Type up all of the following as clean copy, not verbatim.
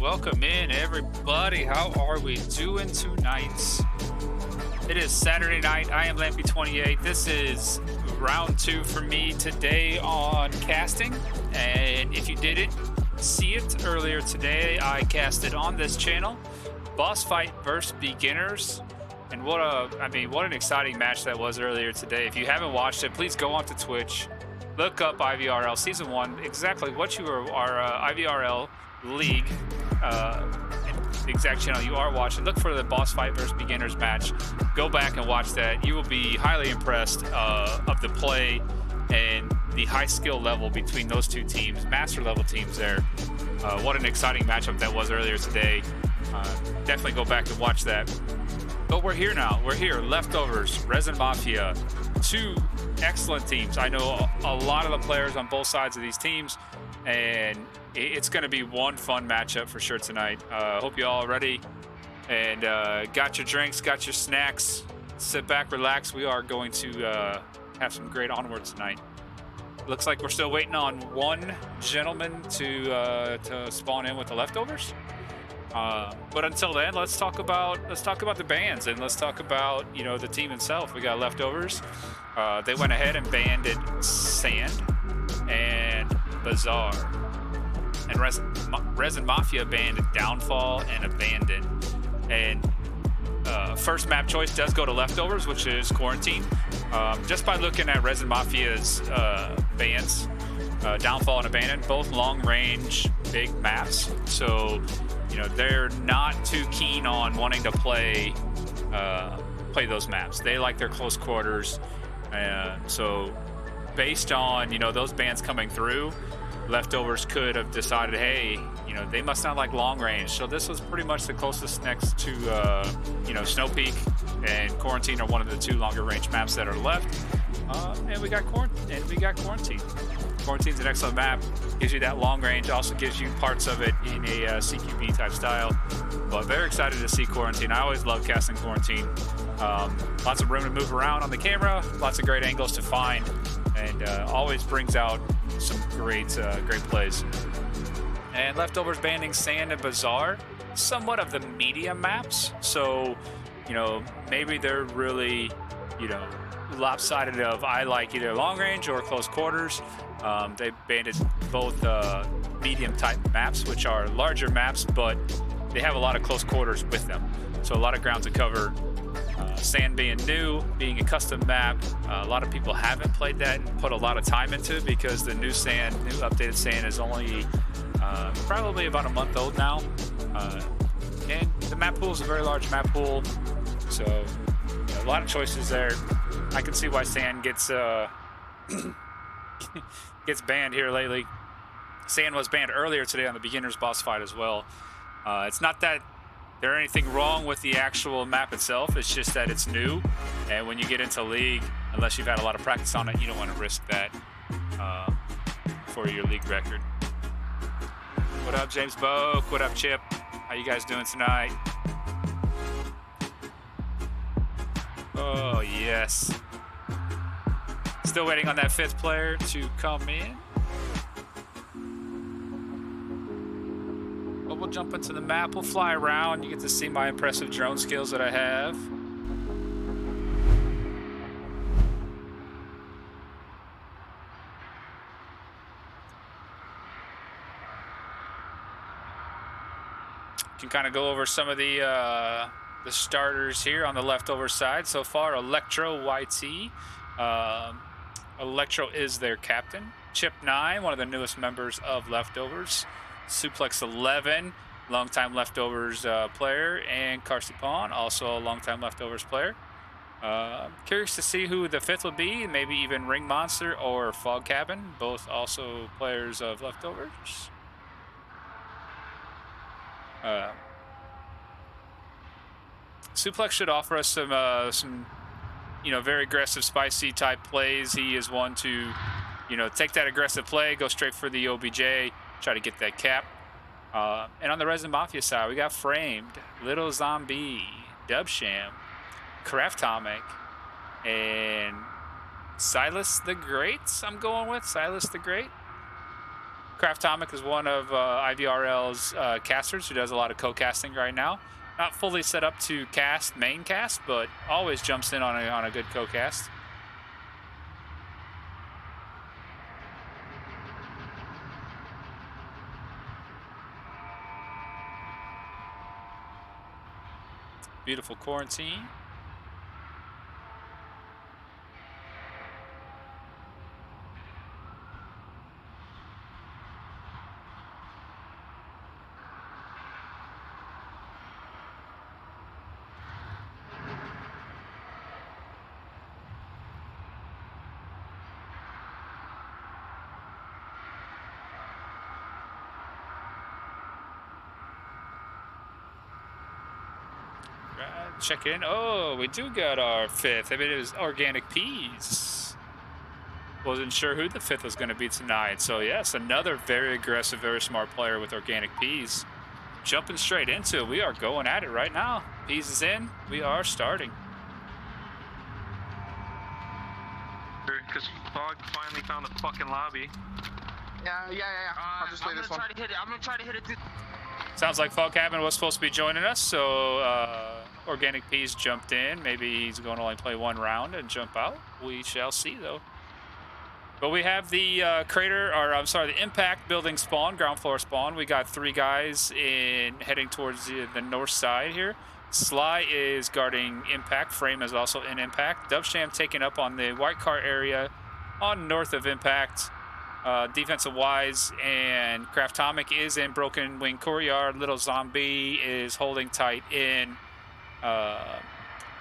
welcome in everybody. How are we doing tonight? It is Saturday night. I am Lampy28. This is round 2 for me today on casting. And if you didn't see it earlier today, I casted on this channel boss fight versus beginners. And what an exciting match that was earlier today. If you haven't watched it, please go onto Twitch, look up IVRL Season 1, exactly what you are, our IVRL League, the exact channel you are watching. Look for the boss fight versus beginners match. Go back and watch that. You will be highly impressed of the play and the high skill level between those two teams, master level teams there. What an exciting matchup that was earlier today. Definitely go back and watch that. But we're here now. We're here. Leftovers, Resin Mafia, two excellent teams. I know a lot of the players on both sides of these teams, and it's going to be one fun matchup for sure tonight. Hope you all are ready and got your drinks, got your snacks. Sit back, relax. We are going to have some great onwards tonight. Looks like we're still waiting on one gentleman to spawn in with the leftovers. But until then, let's talk about the bans, and let's talk about the team itself. We got leftovers. They went ahead and banned Sand and Bazaar, and Resin Mafia banned Downfall and Abandon. And first map choice does go to leftovers, which is Quarantine. Just by looking at Resin Mafia's bans, Downfall and Abandon, both long range big maps. So they're not too keen on wanting to play those maps. They like their close quarters. So based on those bans coming through, leftovers could have decided, hey, they must not like long range. So this was pretty much the closest next to Snow Peak and Quarantine are one of the two longer range maps that are left. And we got Quarantine. Quarantine's an excellent map. Gives you that long range. Also gives you parts of it in a CQB type style. But very excited to see Quarantine. I always love casting Quarantine. Lots of room to move around on the camera. Lots of great angles to find, and always brings out some great plays. And leftovers banning Sand and Bazaar, somewhat of the medium maps. So maybe they're really lopsided of I like either long range or close quarters. They banned both medium type maps, which are larger maps, but they have a lot of close quarters with them. So a lot of ground to cover. Sand being new, being a custom map, a lot of people haven't played that and put a lot of time into it because the new updated Sand is only probably about a month old now. And the map pool is a very large map pool. So a lot of choices there. I can see why Sand gets gets banned here lately. Sand was banned earlier today on the beginners boss fight as well. It's not that there's anything wrong with the actual map itself. It's just that it's new, and when you get into League, unless you've had a lot of practice on it, you don't want to risk that for your League record. What up, James Boak? What up, Chip? How you guys doing tonight? Oh, yes. Still waiting on that 5th player to come in. But we'll jump into the map. We'll fly around. You get to see my impressive drone skills that I have. Can kind of go over some of the starters here on the leftover side so far. Electro YT. Electro is their captain. Chip 9, one of the newest members of Leftovers. Suplex 11, longtime Leftovers player. And Carsipan, also a longtime Leftovers player. Curious to see who the 5th will be. Maybe even Ring Monster or Fog Cabin. Both also players of Leftovers. Suplex should offer us some very aggressive, spicy type plays. He is one to, take that aggressive play, go straight for the OBJ, try to get that cap. And on the Resin Mafia side, we got Framed, Little Zombie, Dubsham, Craftomic, and Silas the Great. I'm going with Silas the Great. Craftomic is one of IVRL's casters who does a lot of co-casting right now. Not fully set up to cast main cast, but always jumps in on a good co-cast. Beautiful quarantine. Check in. Oh, we do got our 5th. I mean, it was organic peas. Wasn't sure who the 5th was going to be tonight. So, yes, another very aggressive, very smart player with organic peas. Jumping straight into it. We are going at it right now. Peas is in. We are starting. Because Fog finally found the fucking lobby. Yeah. I'll just play this one. I'm gonna try to hit it. Sounds like Fog Cabin was supposed to be joining us, so Organic Peas jumped in. Maybe he's going to only play 1 round and jump out. We shall see, though. But we have the the Impact building spawn, ground floor spawn. We got 3 guys heading towards the north side here. Sly is guarding Impact. Frame is also in Impact. Dubsham taking up on the white car area on north of Impact. Defensive wise, and Craftomic is in Broken Wing Courtyard. Little Zombie is holding tight in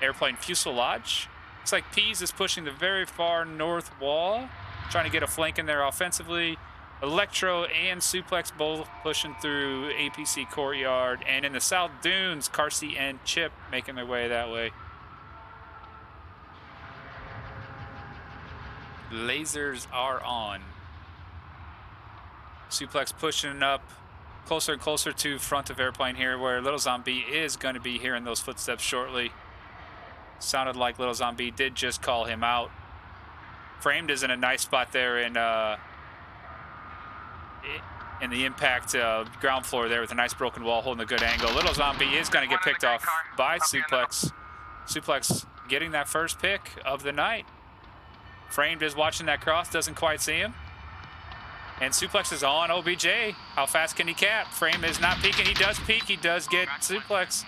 Airplane Fuselage. Looks like Peas is pushing the very far north wall, trying to get a flank in there offensively. Electro and Suplex both pushing through APC Courtyard, and in the South Dunes, Carsey and Chip making their way that way. Lasers are on. Suplex pushing up closer and closer to front of Airplane here, where Little Zombie is going to be hearing those footsteps shortly. Sounded like Little Zombie did just call him out. Framed is in a nice spot there in the Impact ground floor there with a nice broken wall holding a good angle. Little Zombie is going to get picked off by Suplex. Suplex getting that first pick of the night. Framed is watching that cross, doesn't quite see him. And Suplex is on OBJ. How fast can he cap? Frame is not peeking. He does peek. He does get Suplex.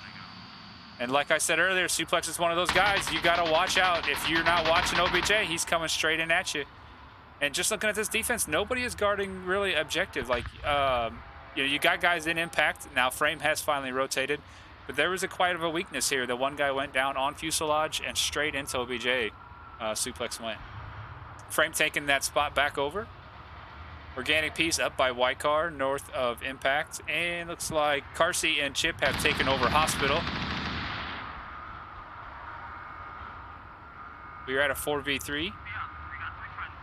And like I said earlier, Suplex is one of those guys. You got to watch out. If you're not watching OBJ, he's coming straight in at you. And just looking at this defense, nobody is guarding really objective. Like, you got guys in Impact. Now Frame has finally rotated. But there was quite of a weakness here. The one guy went down on Fuselage and straight into OBJ. Suplex went. Frame taking that spot back over. Organic Piece up by White Car, north of Impact. And looks like Carsey and Chip have taken over Hospital. We are at a 4v3. Yeah, we got 3 friends.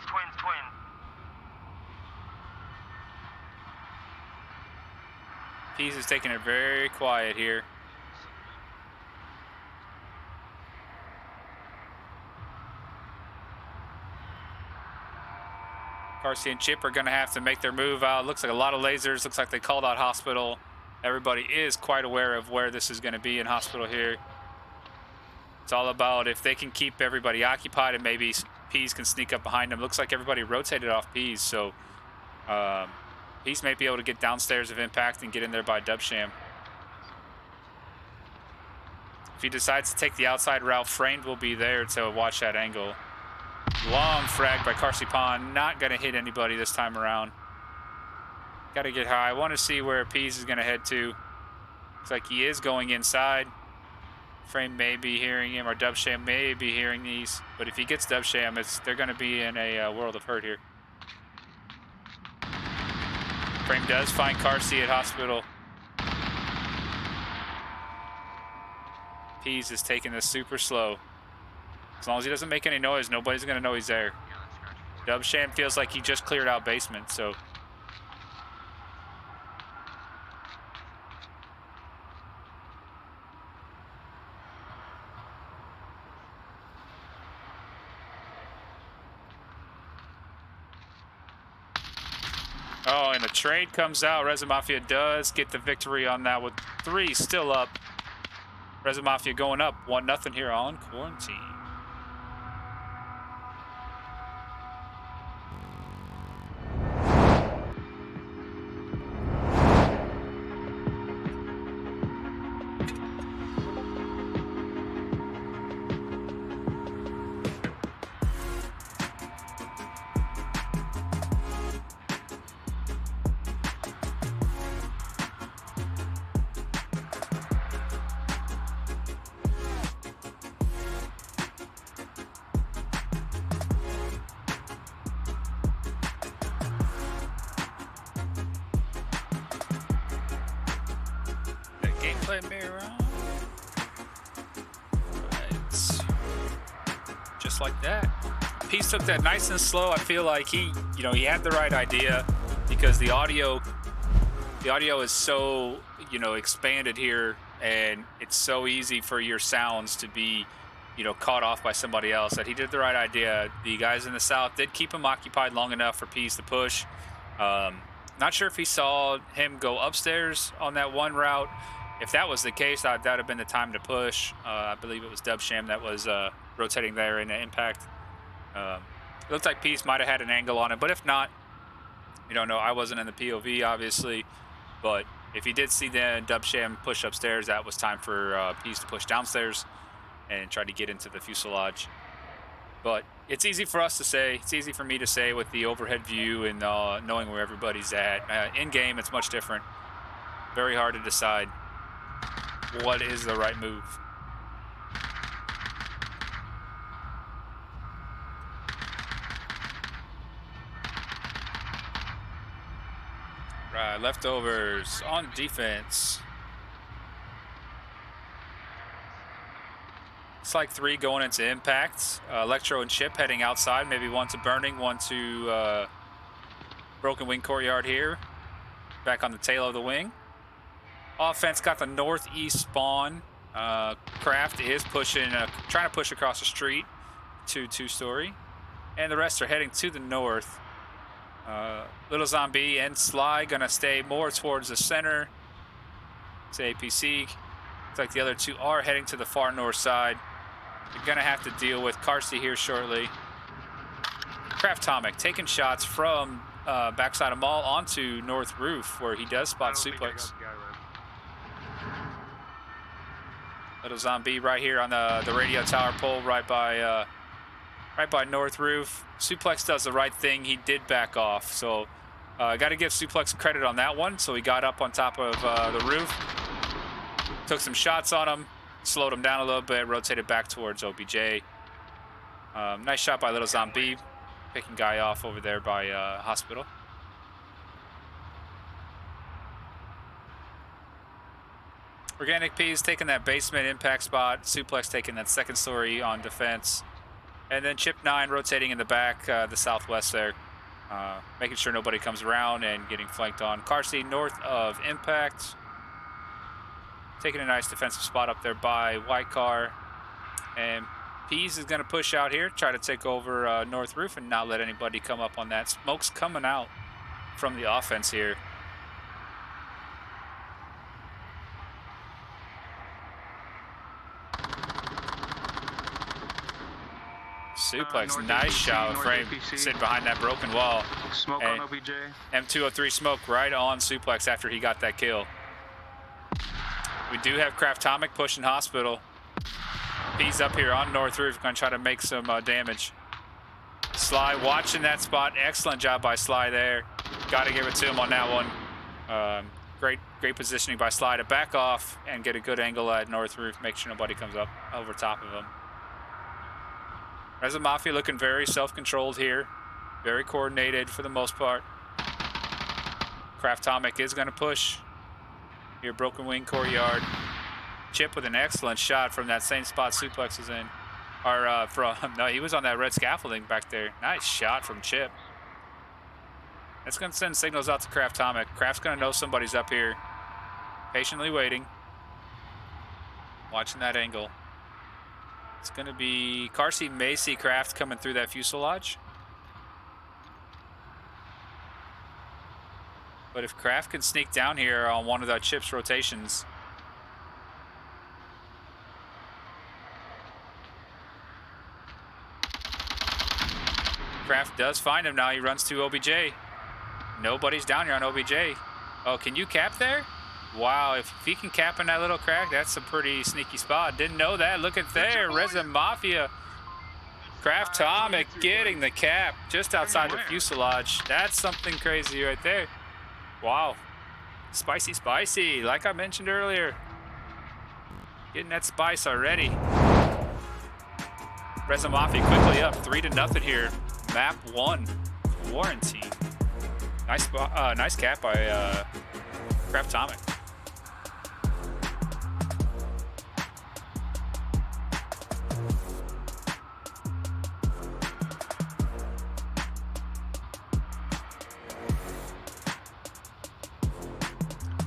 Twins. Piece is taking it very quiet here. Carsey and Chip are going to have to make their move out. Looks like a lot of lasers. Looks like they called out Hospital. Everybody is quite aware of where this is going to be in Hospital here. It's all about if they can keep everybody occupied and maybe Peas can sneak up behind them. Looks like everybody rotated off Peas, so Peas may be able to get downstairs of Impact and get in there by Dubsham. If he decides to take the outside route, Framed will be there to watch that angle. Long frag by Carsey Pond. Not going to hit anybody this time around. Got to get high. I want to see where Peas is going to head to. Looks like he is going inside. Frame may be hearing him, or Dubsham may be hearing these. But if he gets Dubsham, they're going to be in a world of hurt here. Frame does find Carsey at Hospital. Peas is taking this super slow. As long as he doesn't make any noise, nobody's going to know he's there. Dubsham feels like he just cleared out basement, so. Oh, and the trade comes out. Resin Mafia does get the victory on that with 3 still up. Resin Mafia going up 1-0 here on Quarantine. Gameplay mirror on. Right. Just like that. Peace took that nice and slow. I feel like he had the right idea because the audio is so, expanded here, and it's so easy for your sounds to be, caught off by somebody else, that he did the right idea. The guys in the south did keep him occupied long enough for Peace to push. Not sure if he saw him go upstairs on that one route. If that was the case, that would have been the time to push. I believe it was Dubsham that was rotating there in the impact. It looked like Peace might have had an angle on it, but if not, we don't know. I wasn't in the POV, obviously, but if he did see the Dubsham push upstairs, that was time for Peace to push downstairs and try to get into the fuselage. But it's easy for us to say. It's easy for me to say with the overhead view and knowing where everybody's at. In-game, it's much different. Very hard to decide what is the right move. Right, leftovers on defense. It's like 3 going into impact. Electro and Chip heading outside. Maybe one to Burning, one to Broken Wing Courtyard here. Back on the tail of the wing. Offense got the northeast spawn. Kraft is pushing, trying to push across the street to 2-story. And the rest are heading to the north. Little Zombie and Sly gonna stay more towards the center. It's APC. Looks like the other 2 are heading to the far north side. You're gonna have to deal with Carsey here shortly. Craftomic taking shots from backside of Mall onto North Roof, where he does spot Suplex. Little Zombie right here on the radio tower pole, right by North Roof. Suplex does the right thing. He did back off, so got to give Suplex credit on that one. So he got up on top of the roof, took some shots on him, slowed him down a little bit, rotated back towards OBJ. Nice shot by Little Zombie, picking guy off over there by Hospital. Organic P's taking that basement impact spot. Suplex taking that 2nd story on defense. And then Chip 9 rotating in the back, the southwest there. Making sure nobody comes around and getting flanked on. Carsey north of impact. Taking a nice defensive spot up there by White Car. And Peas is going to push out here, try to take over North Roof and not let anybody come up on that. Smoke's coming out from the offense here. Suplex, nice shot. Frame sitting behind that broken wall. Smoke and on OBJ. M203 smoke right on Suplex after he got that kill. We do have Craftomic pushing Hospital. He's up here on North Roof, going to try to make some damage. Sly watching that spot. Excellent job by Sly there. Got to give it to him on that one. Great positioning by Sly to back off and get a good angle at North Roof. Make sure nobody comes up over top of him. Resin Mafia looking very self-controlled here. Very coordinated for the most part. Craftomic is going to push. Here, Broken Wing Courtyard. Chip with an excellent shot from that same spot Suplex is in. No, he was on that red scaffolding back there. Nice shot from Chip. That's going to send signals out to Craftomic. Craft's going to know somebody's up here. Patiently waiting. Watching that angle. It's going to be Carsey Macy Craft coming through that fuselage. But if Kraft can sneak down here on one of the Chip's rotations. Kraft does find him now. He runs to OBJ. Nobody's down here on OBJ. Oh, can you cap there? Wow, if he can cap in that little crack, that's a pretty sneaky spot. Didn't know that. Look at there. Resin Mafia. Kraft Tomic getting the cap just outside the fuselage. That's something crazy right there. Wow. Spicy, spicy. Like I mentioned earlier. Getting that spice already. Resin Mafia quickly up 3-0 here. Map 1. Quarantine. Nice cap by Kraft Tomic.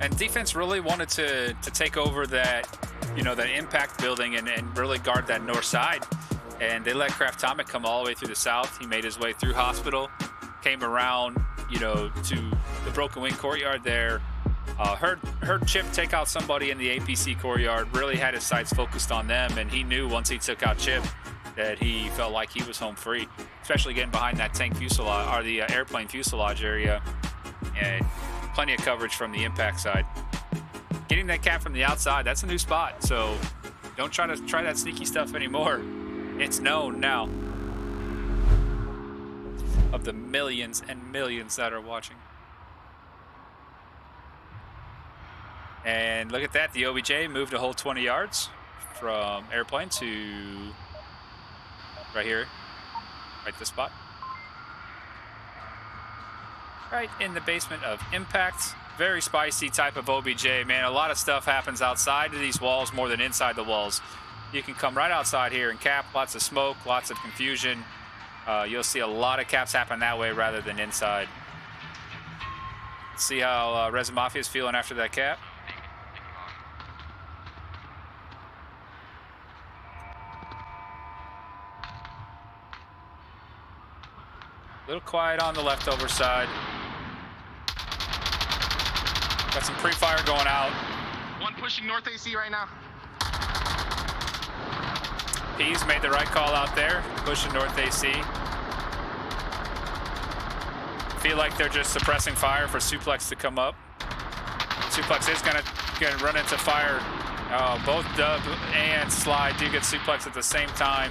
And defense really wanted to take over that, that impact building and really guard that north side. And they let Kraft Tomic come all the way through the south. He made his way through Hospital, came around, to the Broken Wing courtyard there. Heard Chip take out somebody in the APC courtyard, really had his sights focused on them, and he knew once he took out Chip that he felt like he was home free, especially getting behind that tank fuselage, or the airplane fuselage area, and plenty of coverage from the impact side. Getting that cap from the outside, that's a new spot, so don't try that sneaky stuff anymore. It's known now. Of the millions and millions that are watching. And look at that, the OBJ moved a whole 20 yards from airplane to right here, right this spot. Right in the basement of impact. Very spicy type of OBJ, man. A lot of stuff happens outside of these walls more than inside the walls. You can come right outside here and cap, lots of smoke, lots of confusion. You'll see a lot of caps happen that way rather than inside. See how Resin Mafia is feeling after that cap. A little quiet on the leftover side. Got some pre-fire going out. One pushing north AC right now. He's made the right call out there, pushing north AC. Feel like they're just suppressing fire for Suplex to come up. Suplex is gonna run into fire. Both Dub and Sly do get Suplex at the same time.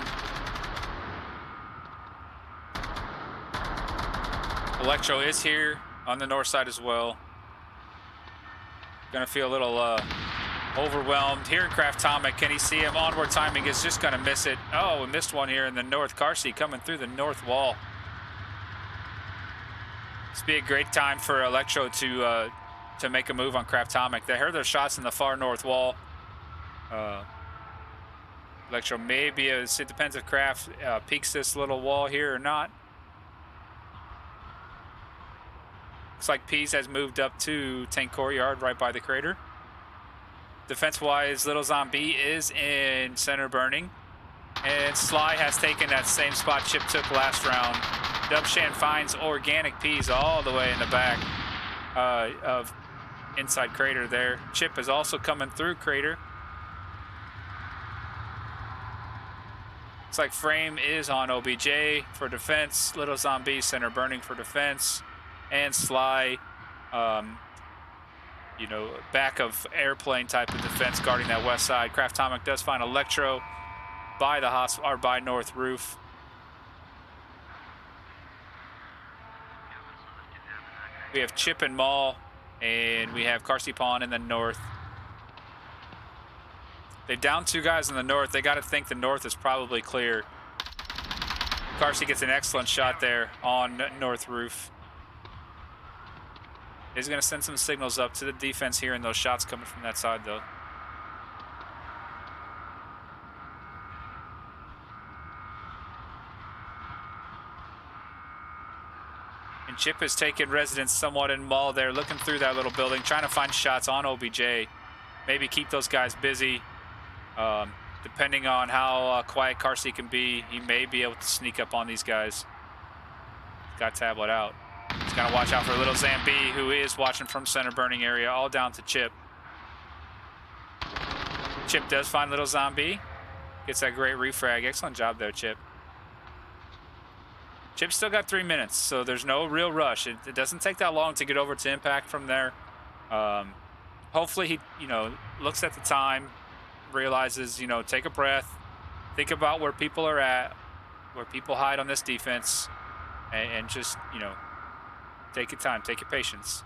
Electro is here on the north side as well. Gonna feel a little overwhelmed. Here in Kraft Tomic, can he see him? Onward timing is just gonna miss it. Oh, we missed one here in the north. Carsey coming through the north wall. This would be a great time for Electro to make a move on Kraft Tomic. They heard their shots in the far north wall. Electro maybe, it depends if Kraft peeks this little wall here or not. Looks like Pease has moved up to Tank Courtyard right by the crater. Defense-wise, Little Zombie is in center burning. And Sly has taken that same spot Chip took last round. Dubshan finds Organic Peas all the way in the back of inside crater there. Chip is also coming through crater. Looks like Frame is on OBJ for defense. Little Zombie center burning for defense. And Sly, back of airplane type of defense guarding that west side. Kraft Tomic does find Electro by the hospital, or by north roof. We have Chip and Maul, and we have Carsey Pawn in the north. They've downed 2 guys in the north. They got to think the north is probably clear. Carsey gets an excellent shot there on north roof. He's going to send some signals up to the defense here, and those shots coming from that side, though. And Chip has taken residence somewhat in Maul there, looking through that little building, trying to find shots on OBJ. Maybe keep those guys busy. Depending on how quiet Carsey can be, he may be able to sneak up on these guys. Got Tablet out. Just gotta watch out for little Zambi, who is watching from center burning area, all down to Chip. Chip does find little Zombie. Gets that great refrag. Excellent job there, Chip. Chip's still got 3 minutes, so there's no real rush. It doesn't take that long to get over to impact from there. Hopefully he, looks at the time, realizes, take a breath, think about where people are at, where people hide on this defense, and just, take your time, take your patience.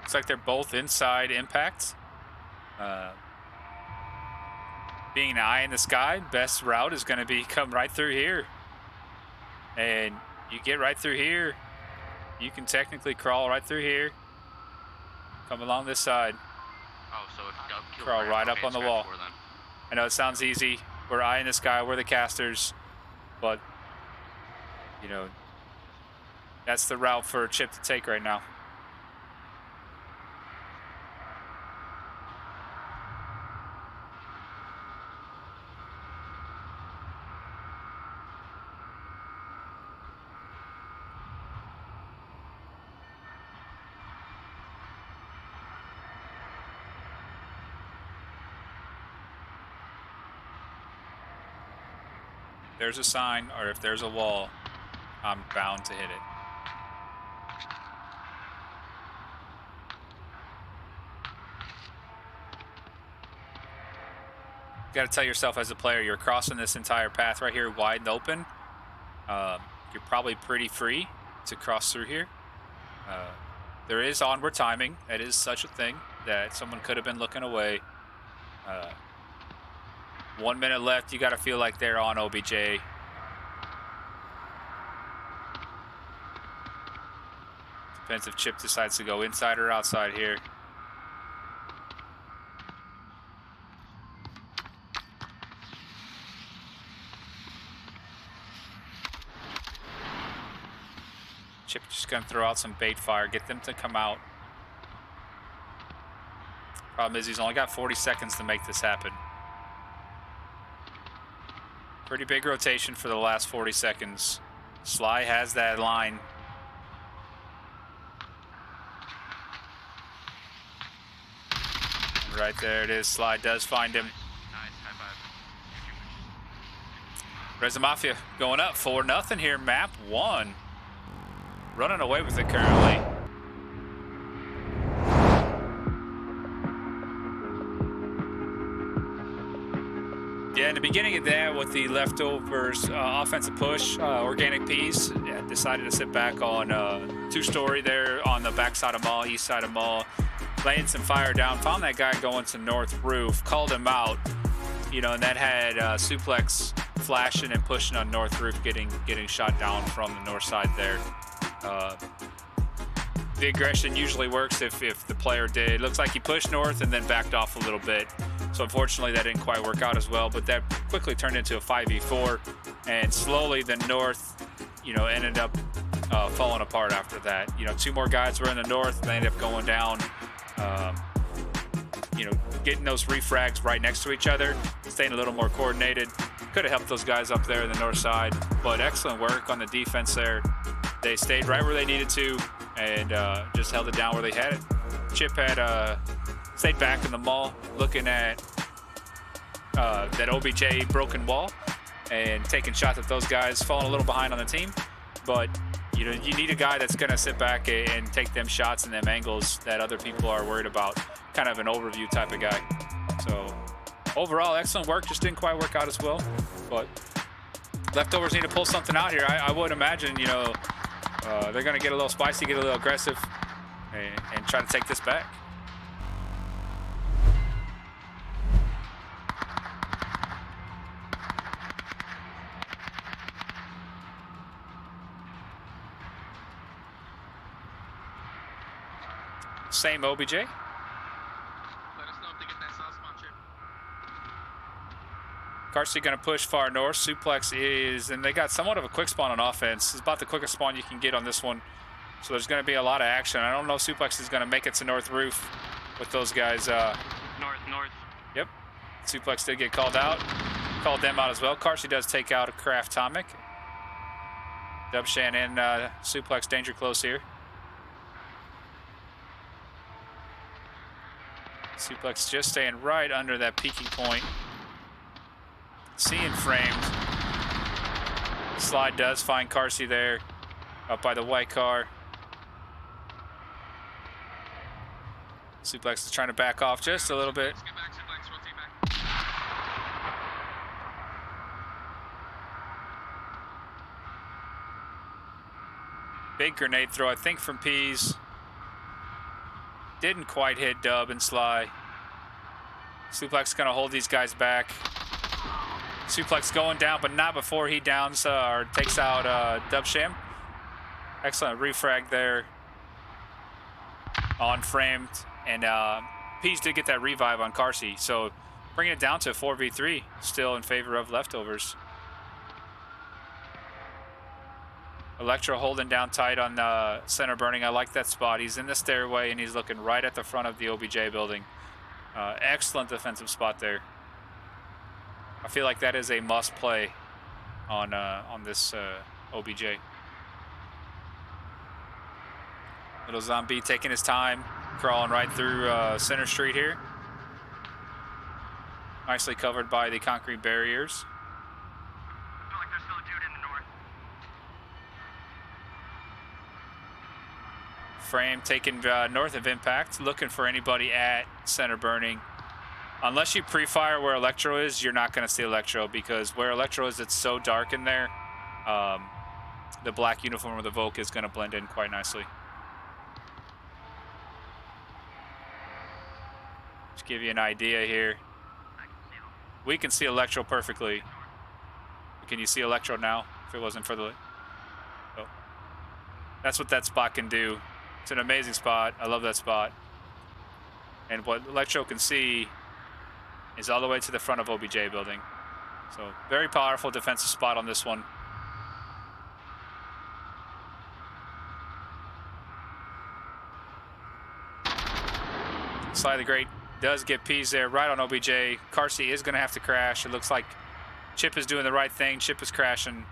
Looks like they're both inside impact. Being an eye in the sky, best route is going to be come right through here. And you get right through here, you can technically crawl right through here. Come along this side. Oh, so if Crawl right up on the wall. I know it sounds easy. We're eye in the sky, we're the casters. But, that's the route for Chip to take right now. There's a sign, or if there's a wall, I'm bound to hit it. You gotta tell yourself as a player, you're crossing this entire path right here wide and open. You're probably pretty free to cross through here. There is onward timing. That is such a thing that someone could have been looking away. 1 minute left. You got to feel like they're on OBJ. Depends if Chip decides to go inside or outside here. Chip just going to throw out some bait fire, get them to come out. Problem is he's only got 40 seconds to make this happen. Pretty big rotation for the last 40 seconds. Sly has that line. And right there it is. Sly does find him. Nice, high five. Resin Mafia going up 4-0 here. Map 1. Running away with it currently. Yeah, in the beginning of that, with the leftovers offensive push, Organic Peas decided to sit back on 2-story there on the backside of Mall, east side of Mall, laying some fire down. Found that guy going to north roof, called him out, and that had Suplex flashing and pushing on north roof, getting shot down from the north side there. The aggression usually works if the player did. Looks like he pushed north and then backed off a little bit. So unfortunately that didn't quite work out as well, but that quickly turned into a 5v4, and slowly the north, ended up falling apart after that. 2 more guys were in the north, they ended up going down, getting those refrags right next to each other, staying a little more coordinated. Could have helped those guys up there in the north side, but excellent work on the defense there. They stayed right where they needed to and just held it down where they had it. Chip had stayed back in the mall looking at that OBJ broken wall and taking shots at those guys, falling a little behind on the team. But you need a guy that's going to sit back and take them shots and them angles that other people are worried about. Kind of an overview type of guy. So overall, excellent work. Just didn't quite work out as well. But leftovers need to pull something out here. I would imagine, they're going to get a little spicy, get a little aggressive, and try to take this back. Same OBJ. Let us know if they get that south spawn, Chip. Carsey going to push far north. Suplex is, and they got somewhat of a quick spawn on offense. It's about the quickest spawn you can get on this one. So there's going to be a lot of action. I don't know if Suplex is going to make it to North Roof with those guys. North. Yep. Suplex did get called out. Called them out as well. Carsey does take out a Craft Tomic. Dubshan and Suplex danger close here. Suplex just staying right under that peaking point. Seeing framed. Slide does find Carsey there, up by the white car. Suplex is trying to back off just a little bit. Let's get back, Suplex. Rotate back. Big grenade throw, I think, from Peas. Didn't quite hit Dub and Sly. Suplex gonna hold these guys back. Suplex going down, but not before he downs or takes out Dubsham. Excellent refrag there on framed. And Peas did get that revive on Carsey. So bringing it down to 4v3, still in favor of leftovers. Electro holding down tight on center burning. I like that spot. He's in the stairway and he's looking right at the front of the OBJ building. Excellent defensive spot there. I feel like that is a must play on this OBJ. Little Zombie taking his time, crawling right through Center Street here. Nicely covered by the concrete barriers. I feel like there's still a dude in the north. Frame taking north of Impact, looking for anybody at center burning. Unless you pre-fire where Electro is, you're not going to see Electro, because where Electro is, it's so dark in there. The black uniform of the Volk is going to blend in quite nicely. Just give you an idea here. We can see Electro perfectly. Can you see Electro now? If it wasn't for the... Oh. That's what that spot can do. It's an amazing spot. I love that spot. And what Electro can see is all the way to the front of OBJ building. So very powerful defensive spot on this one. Sly the Great does get Peas there right on OBJ. Carsey is going to have to crash. It looks like Chip is doing the right thing. Chip is crashing.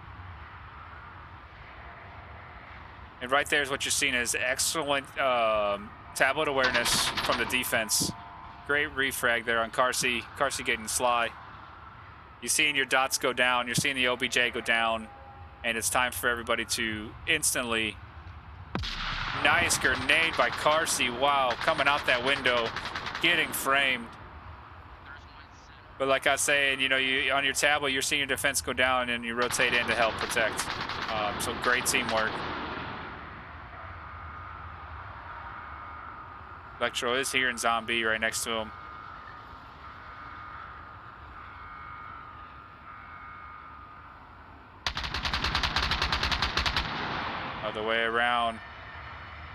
And right there is what you're seeing is excellent tablet awareness from the defense. Great refrag there on Carsey. Carsey getting Sly. You're seeing your dots go down. You're seeing the OBJ go down. And it's time for everybody to instantly... Nice grenade by Carsey. Wow, coming out that window. Getting framed. But like I was saying, you know, on your tablet, you're seeing your defense go down and you rotate in to help protect. So great teamwork. Electro is here in Zombie right next to him. Other way around.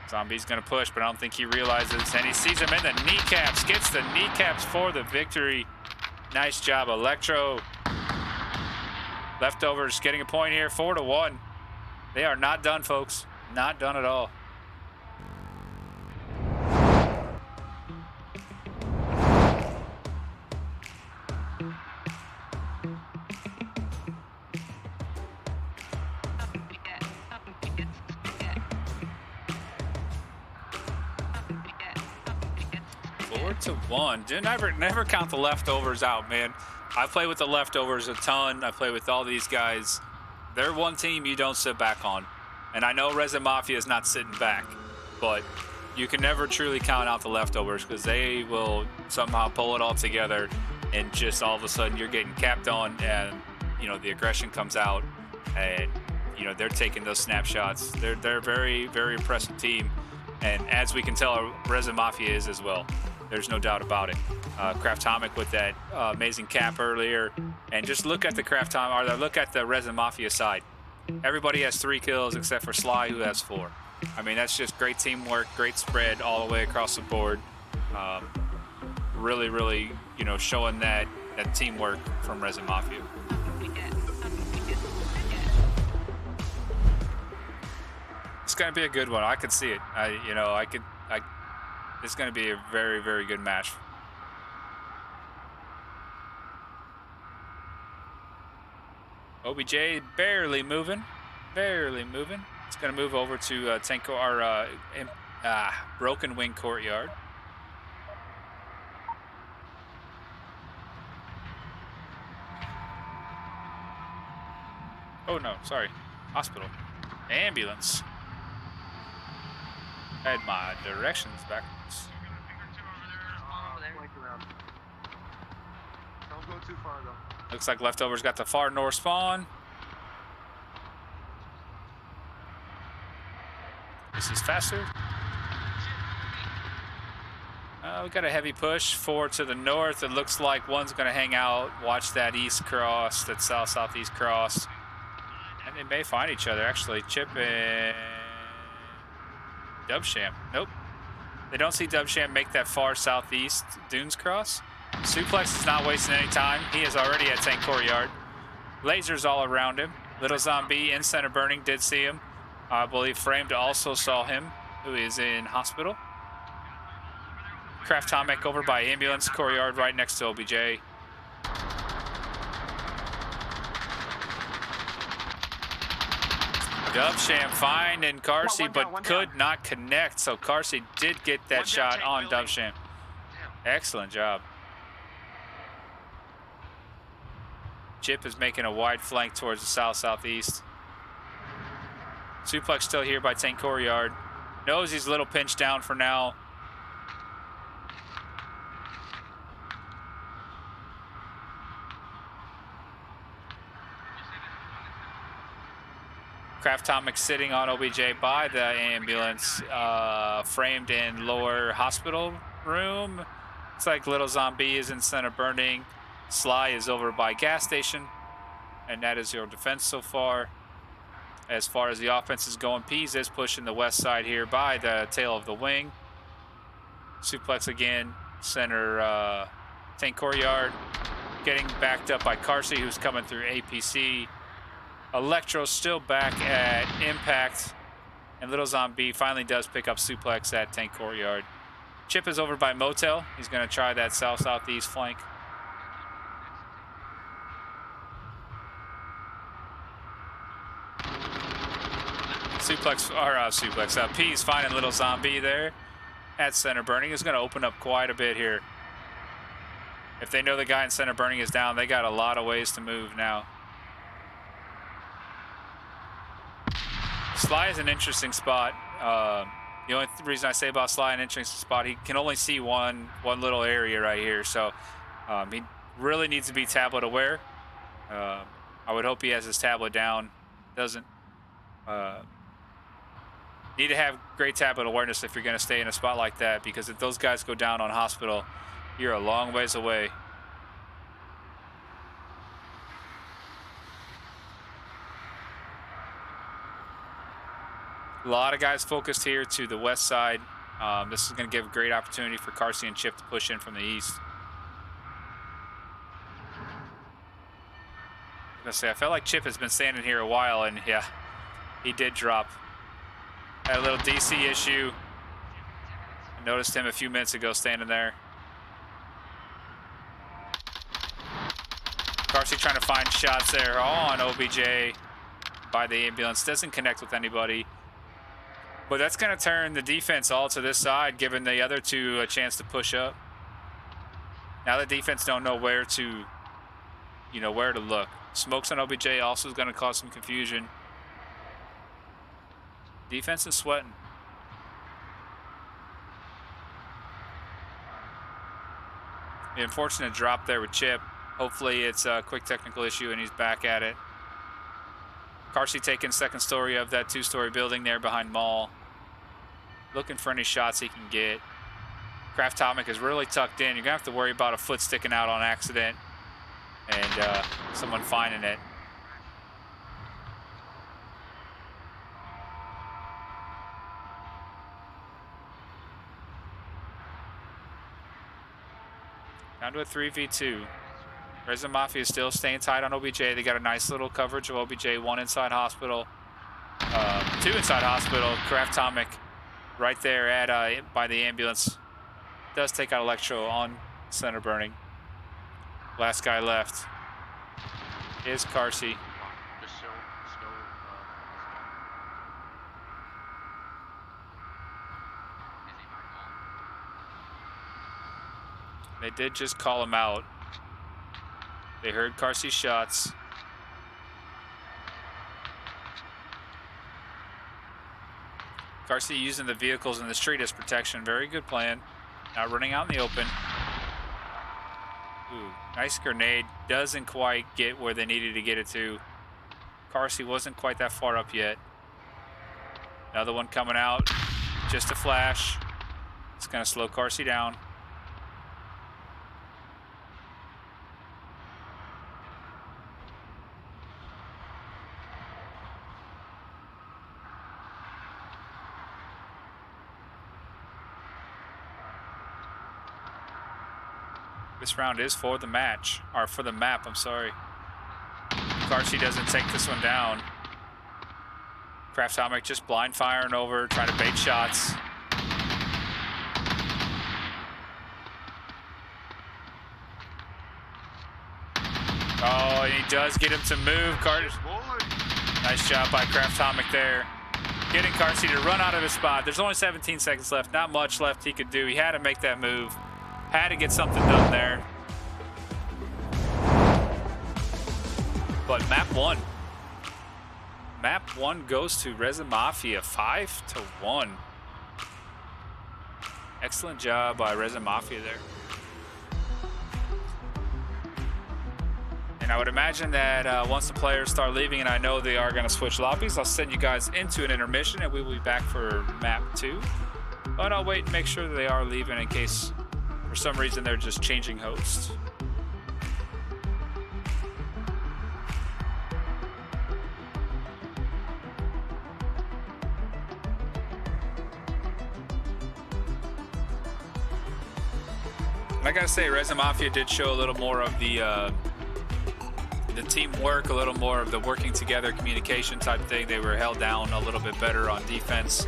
Zombie's gonna push, but I don't think he realizes. And he sees him in the kneecaps. Gets the kneecaps for the victory. Nice job, Electro. Leftovers getting a point here, 4-1. They are not done, folks. Not done at all. To 1. Never count the leftovers out, man. I play with the leftovers a ton. I play with all these guys. They're one team you don't sit back on. And I know Resin Mafia is not sitting back, but you can never truly count out the leftovers, because they will somehow pull it all together and just all of a sudden you're getting capped on, and you know the aggression comes out, and you know they're taking those snapshots. They're a very, very impressive team, and as we can tell, Resin Mafia is as well. There's no doubt about it. Craftomic with that amazing cap earlier. And just look at the Craftomic, or look at the Resin Mafia side. Everybody has 3 kills except for Sly, who has 4. I mean, that's just great teamwork, great spread all the way across the board. Really, really, you know, showing that that teamwork from Resin Mafia. It's gonna be a good one. I could see it. It's gonna be a very, very good match. OBJ barely moving. It's gonna move over to Broken Wing Courtyard. Oh no, sorry. Hospital. Ambulance. I had my directions backwards. Don't go too far though. Looks like leftovers got the far north spawn. This is faster. We got a heavy push forward to the north. It looks like one's going to hang out, watch that east cross, that south-southeast cross. And they may find each other, actually. Chip and Dubsham. Nope. They don't see Dubsham make that far southeast dunes cross. Suplex is not wasting any time. He is already at Tank Courtyard. Lasers all around him. Little Zombie in center burning did see him. I believe Framed also saw him, who is in hospital. Craft Tomic over by ambulance. Courtyard right next to OBJ. Dubsham finding Carsey, but could not connect. So Carsey did get that shot on Dubsham. Excellent job. Chip is making a wide flank towards the south-southeast. Suplex still here by Tank Courtyard. Knows he's a little pinched down for now. Craft Tomic sitting on OBJ by the ambulance, framed in lower hospital room. It's like Little Zombie is in center burning. Sly is over by gas station. And that is your defense so far. As far as the offense is going, Pease is pushing the west side here by the tail of the wing. Suplex again, center Tank Courtyard. Getting backed up by Carsey, who's coming through APC. Electro still back at Impact. And Little Zombie finally does pick up Suplex at Tank Courtyard. Chip is over by Motel. He's going to try that south-southeast flank. P's finding Little Zombie there at center burning. Is going to open up quite a bit here. If they know the guy in center burning is down, they got a lot of ways to move now. Sly is an interesting spot. The only reason I say about Sly an interesting spot, he can only see one little area right here. So he really needs to be tablet aware. I would hope he has his tablet down. Doesn't. Need to have great tablet awareness if you're going to stay in a spot like that, because if those guys go down on hospital, you're a long ways away. A lot of guys focused here to the west side. This is going to give a great opportunity for Carsey and Chip to push in from the east. I was going to say, I felt like Chip has been standing here a while, and yeah, he did drop. Had a little DC issue. I noticed him a few minutes ago standing there. Carsey trying to find shots there on OBJ by the ambulance. Doesn't connect with anybody. But that's going to turn the defense all to this side, giving the other two a chance to push up. Now the defense don't know where to, where to look. Smokes on OBJ also is going to cause some confusion. Defense is sweating. The unfortunate drop there with Chip. Hopefully it's a quick technical issue and he's back at it. Carsey taking second story of that two-story building there behind Mall. Looking for any shots he can get. Craft Tomic is really tucked in. You're going to have to worry about a foot sticking out on accident and someone finding it. Down to a 3v2. Resin Mafia is still staying tight on OBJ. They got a nice little coverage of OBJ. One inside hospital. Two inside hospital. Craftomic right there at by the ambulance. Does take out Electro on center burning. Last guy left is Carsey. There's still busy my call. They did just call him out. They heard Carsey's shots. Carsey using the vehicles in the street as protection. Very good plan. Not running out in the open. Ooh, nice grenade. Doesn't quite get where they needed to get it to. Carsey wasn't quite that far up yet. Another one coming out. Just a flash. It's going to slow Carsey down. This round is for the match, or for the map, I'm sorry. Carsey doesn't take this one down. Craftomic just blind firing over, trying to bait shots. Oh, and he does get him to move. Nice job by Craftomic there. Getting Carsey to run out of his spot. There's only 17 seconds left. Not much left he could do. He had to make that move. Had to get something done there. But map one. Map one goes to Resin Mafia, 5-1. Excellent job by Resin Mafia there. And I would imagine that once the players start leaving, and I know they are going to switch lobbies, I'll send you guys into an intermission and we will be back for map 2. But I'll wait and make sure that they are leaving in case for some reason they're just changing hosts. And I gotta say, Resin Mafia did show a little more of the teamwork, a little more of the working together communication type thing. They were held down a little bit better on defense.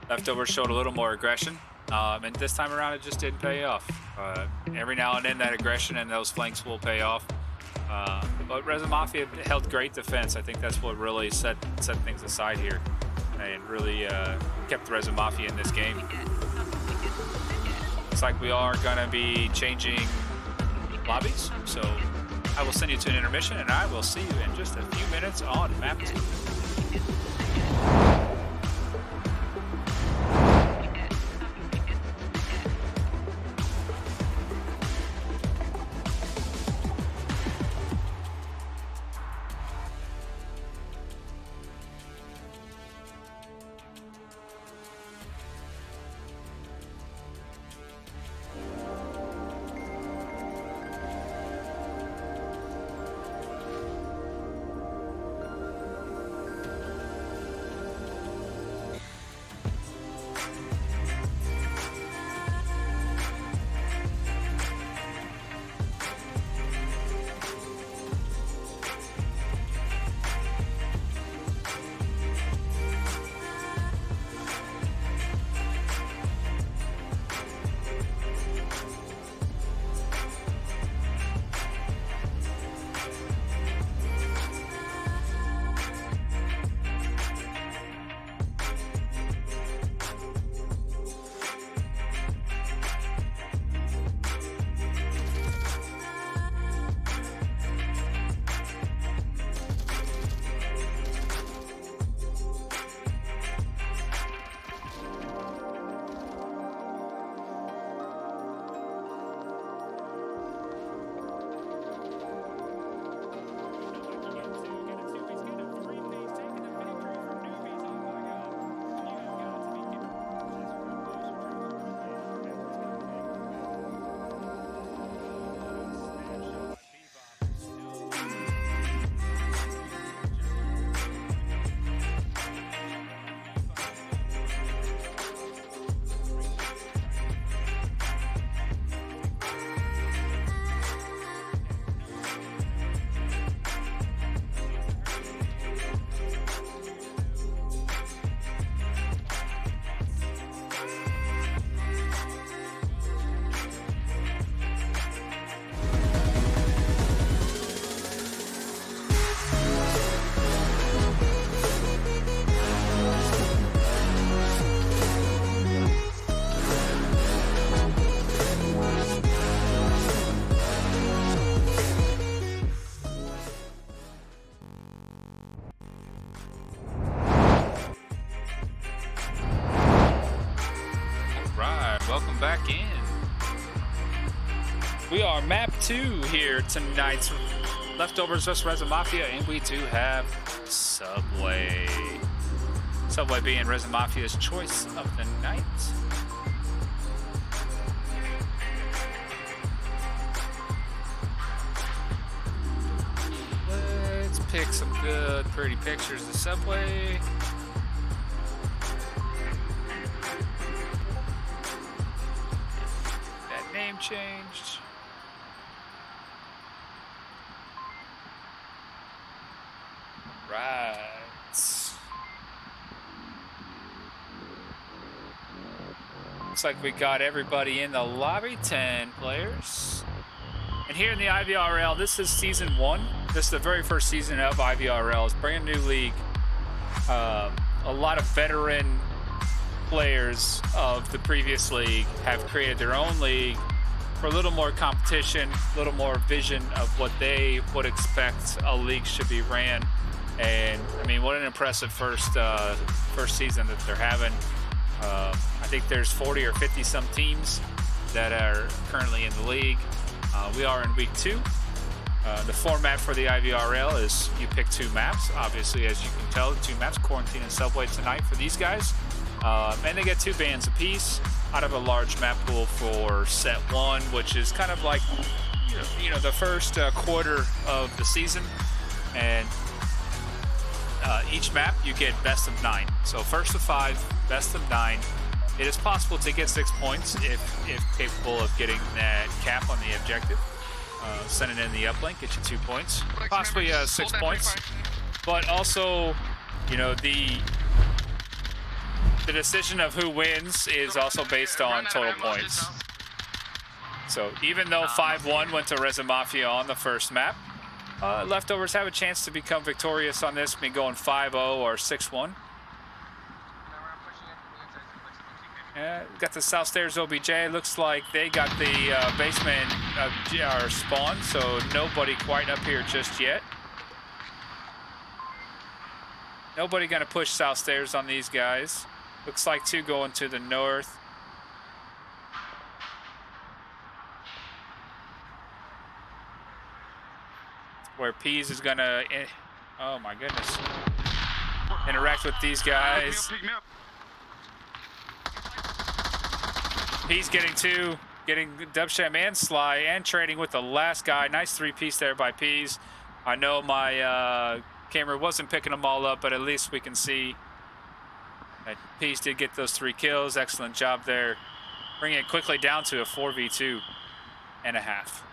Leftovers showed a little more aggression. And this time around, it just didn't pay off. Every now and then, that aggression and those flanks will pay off. But Resin Mafia held great defense. I think that's what really set things aside here, and really kept Resin Mafia in this game. Looks like we are gonna be changing lobbies, so I will send you to an intermission, and I will see you in just a few minutes on map 2. welcome back in. We are map 2 here tonight. Leftovers vs. Resin Mafia, and we do have Subway. Subway being Resin Mafia's choice of the night. Let's pick some good, pretty pictures of Subway. That name changed. Right. Looks like we got everybody in the lobby, 10 players. And here in the IVRL, this is season 1. This is the very first season of IVRL. It's a brand new league. A lot of veteran players of the previous league have created their own league for a little more competition, a little more vision of what they would expect a league should be ran. And I mean, what an impressive first season that they're having. I think there's 40 or 50 some teams that are currently in the league. We are in week 2. The format for the IVRL is you pick 2 maps. Obviously, as you can tell, 2 maps, Quarantine and Subway tonight for these guys. And they get 2 bands apiece out of a large map pool for set 1, which is kind of like, you know, the first quarter of the season. And each map you get best of 9. So first of 5, best of 9. It is possible to get 6 points if capable of getting that cap on the objective. Send it in the uplink, get you 2 points, possibly 6 points. But also, you know, the decision of who wins is also based on total points. So even though 5-1 went to Resin Mafia on the first map, Leftovers have a chance to become victorious on this, being going 5-0 or 6-1. Got the South Stairs OBJ. Looks like they got the basement spawn, so nobody quite up here just yet. Nobody gonna push South Stairs on these guys. Looks like 2 going to the north. Where Peas is gonna, oh my goodness, interact with these guys. Peas getting 2, getting Dubsham and Sly, and trading with the last guy. Nice 3-piece there by Peas. I know my camera wasn't picking them all up, but at least we can see that Peas did get those 3 kills. Excellent job there. Bringing it quickly down to a 4v2 and a half.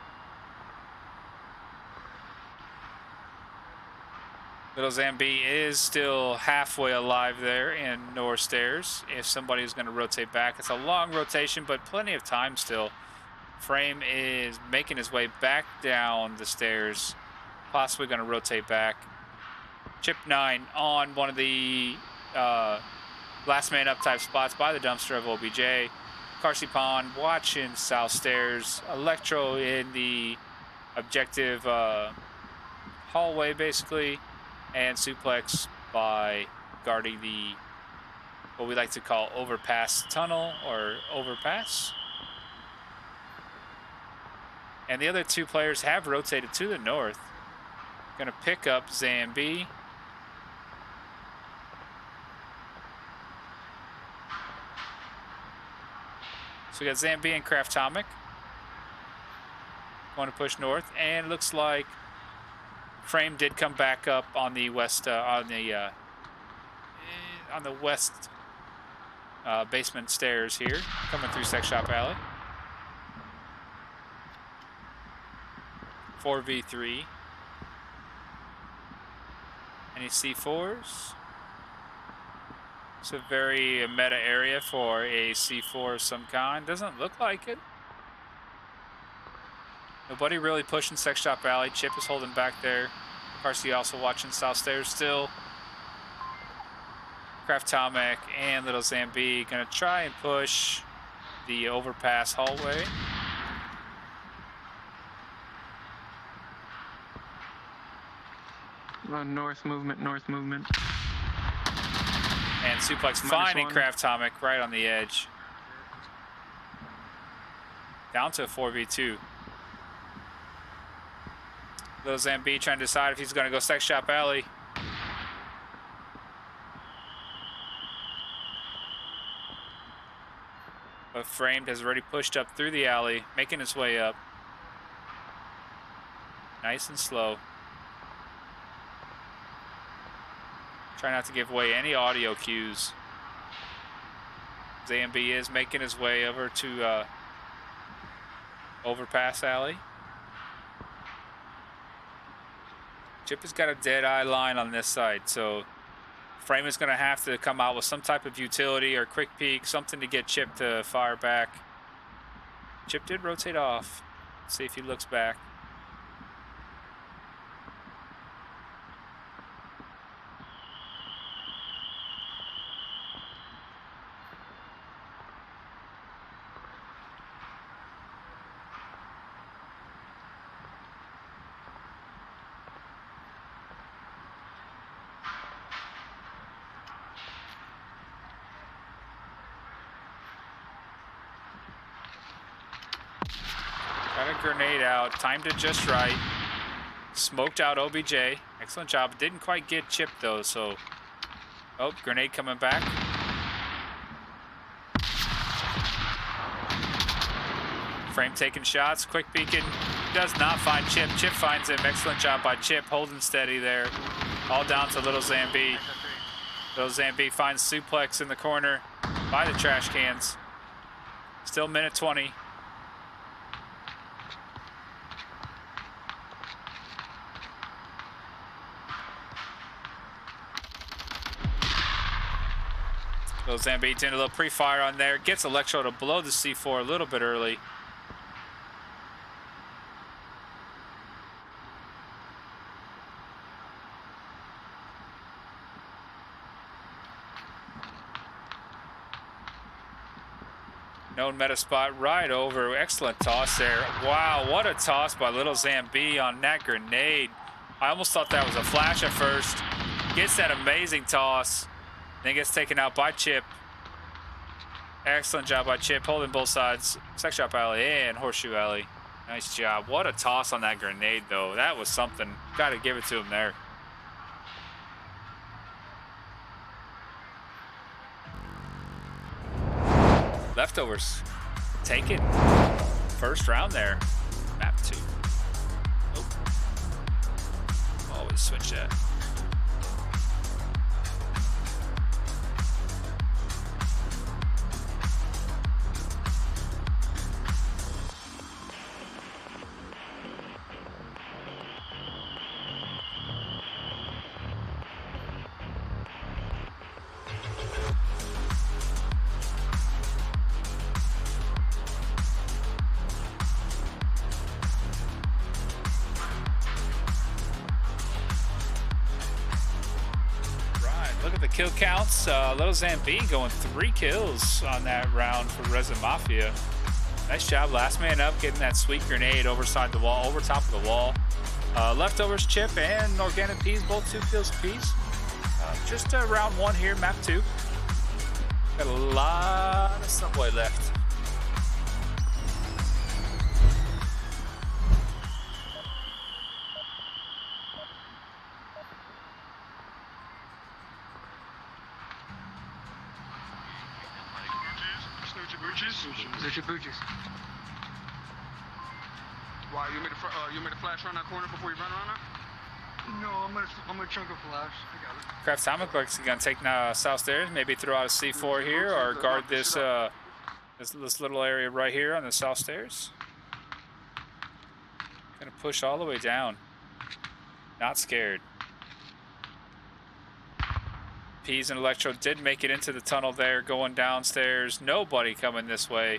Little Zambi is still halfway alive there in North Stairs. If somebody is going to rotate back, it's a long rotation, but plenty of time still. Frame is making his way back down the stairs, possibly going to rotate back. Chip 9 on one of the last man up type spots by the dumpster of OBJ. Carsey Pond watching South Stairs. Electro in the objective hallway, basically. And Suplex by guarding the, what we like to call, overpass tunnel or overpass. And the other 2 players have rotated to the north. Gonna pick up Zambi. So we got Zambi and Craftomic. Want to push north, and it looks like Frame did come back up on the west, on the west basement stairs here, coming through Sex Shop Alley. 4v3. Any C4s? It's a very meta area for a C4 of some kind. Doesn't look like it. Nobody really pushing Sex Shop Alley. Chip is holding back there. Carsey also watching South Stairs still. Craftomic and Little Zambi gonna try and push the overpass hallway. North movement, north movement. And Suplex finding Craftomic right on the edge. Down to a 4v2. Little Zambi trying to decide if he's going to go Sex Shop Alley. But Framed has already pushed up through the alley, making his way up. Nice and slow. Try not to give away any audio cues. Zambi is making his way over to Overpass Alley. Chip has got a dead eye line on this side, so Frame is going to have to come out with some type of utility or quick peek, something to get Chip to fire back. Chip did rotate off. Let's see if he looks back. Got a grenade out, timed it just right. Smoked out OBJ. Excellent job. Didn't quite get Chip though, so. Oh, grenade coming back. Frame taking shots, quick peeking. Does not find Chip. Chip finds him. Excellent job by Chip, holding steady there. All down to Little Zambi. Little Zambi finds suplex in the corner by the trash cans. Still minute 20. Little Zambi doing a little pre-fire on there. Gets Electro to blow the C4 a little bit early. Known meta spot right over. Excellent toss there. Wow, what a toss by Little Zambi on that grenade. I almost thought that was a flash at first. Gets that amazing toss. Then gets taken out by Chip. Excellent job by Chip, holding both sides. Sex Shop Alley and Horseshoe Alley. Nice job. What a toss on that grenade, though. That was something. Got to give it to him there. Leftovers. Taken. First round there. Map 2. Nope. Always switch that. Kill counts. Little Zambi going 3 kills on that round for Resin Mafia. Nice job, last man up, getting that sweet grenade over top of the wall. Leftovers Chip and Organic Peas, both 2 kills apiece. Just round 1 here, map 2. Got a lot of subway left. Why, you made a flash around that corner before you run around that? No, I'm gonna chunk a flash. I got it. Craft Atomic looks gonna take south stairs, maybe throw out a C4 here or guard this this little area right here on the south stairs. Gonna push all the way down. Not scared. Peas and Electro did make it into the tunnel there, going downstairs. Nobody coming this way.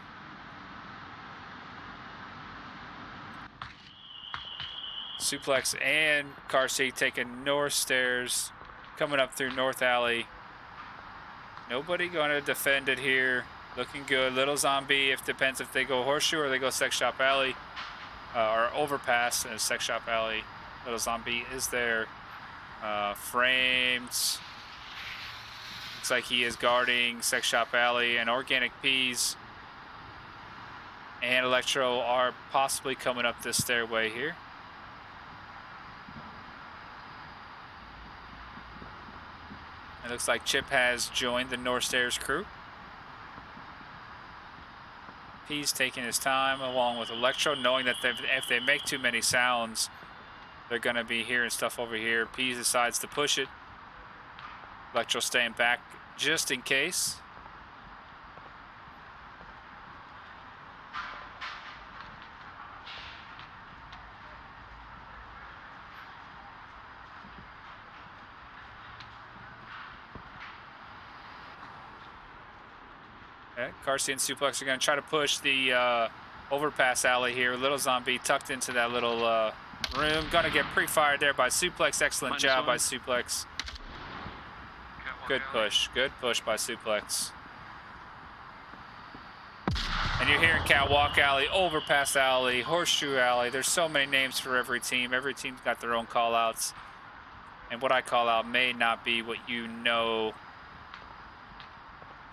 Suplex and car seat taking north stairs, coming up through North Alley. Nobody going to defend it here. Looking good. Little Zombie, if depends if they go Horseshoe or they go Sex Shop Alley, or Overpass and Sex Shop Alley. Little Zombie is there. Framed. Looks like he is guarding Sex Shop Alley and Organic Peas. and Electro are possibly coming up this stairway here. It looks like Chip has joined the North Stairs crew. He's taking his time along with Electro, knowing that if they make too many sounds, they're going to be hearing stuff over here. P decides to push it. Electro staying back just in case. Okay, Carsey and Suplex are going to try to push the overpass alley here. Little Zombie tucked into that little room. Going to get pre-fired there by Suplex. Excellent job by Suplex. Good push. Good push by Suplex. And you're hearing Catwalk Alley, Overpass Alley, Horseshoe Alley. There's so many names for every team. Every team's got their own call-outs. And what I call out may not be what you know.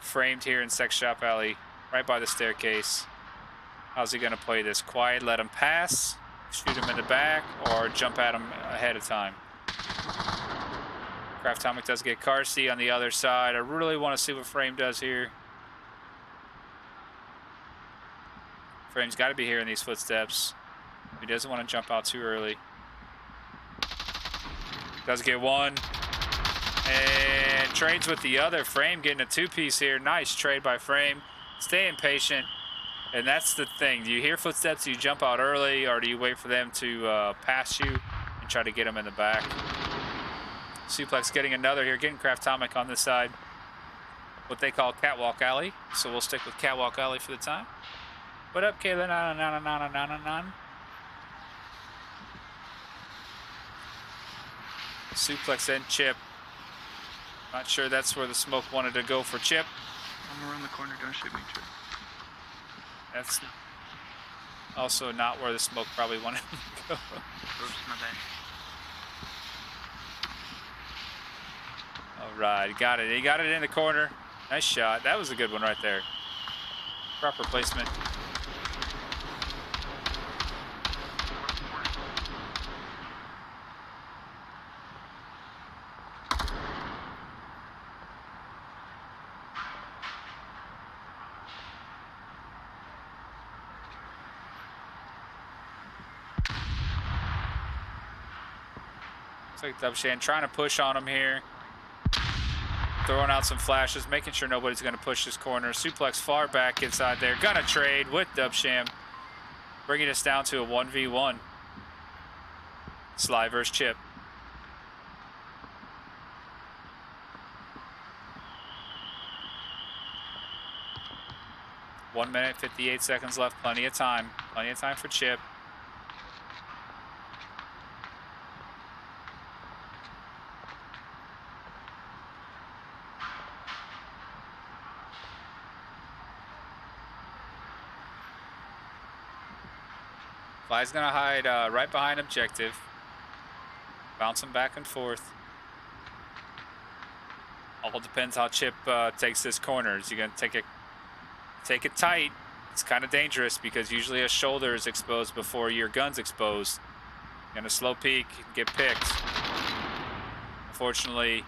Framed here in Sex Shop Alley, right by the staircase. How's he going to play this? Quiet, let him pass, shoot him in the back, or jump at him ahead of time. Craftomic does get Carsey on the other side. I really want to see what Frame does here. Frame's got to be hearing these footsteps. He doesn't want to jump out too early. Does get one. And trades with the other. Frame getting a two-piece here. Nice trade by Frame. Staying patient. And that's the thing. Do you hear footsteps? Do you jump out early, or do you wait for them to pass you and try to get them in the back? Suplex getting another here. Getting Craftomic on this side. What they call Catwalk Alley. So we'll stick with Catwalk Alley for the time. What up, Kayla? Suplex and Chip. Not sure that's where the smoke wanted to go for Chip. I'm around the corner, don't shoot me, Chip. That's also not where the smoke probably wanted to go. Oops, my bad. All right, got it. He got it in the corner. Nice shot. That was a good one right there. Proper placement. Looks like Dubshan trying to push on him here. Throwing out some flashes, making sure nobody's going to push this corner. Suplex far back inside there. Gonna trade with Dubsham. Bringing us down to a 1v1. Sly versus Chip. One minute, 58 seconds left. Plenty of time. Plenty of time for Chip. Fly's gonna hide right behind objective. Bouncing back and forth. All depends how Chip takes this corner. Is he gonna take it tight? It's kind of dangerous because usually a shoulder is exposed before your gun's exposed. You're gonna slow peek, get picked. Unfortunately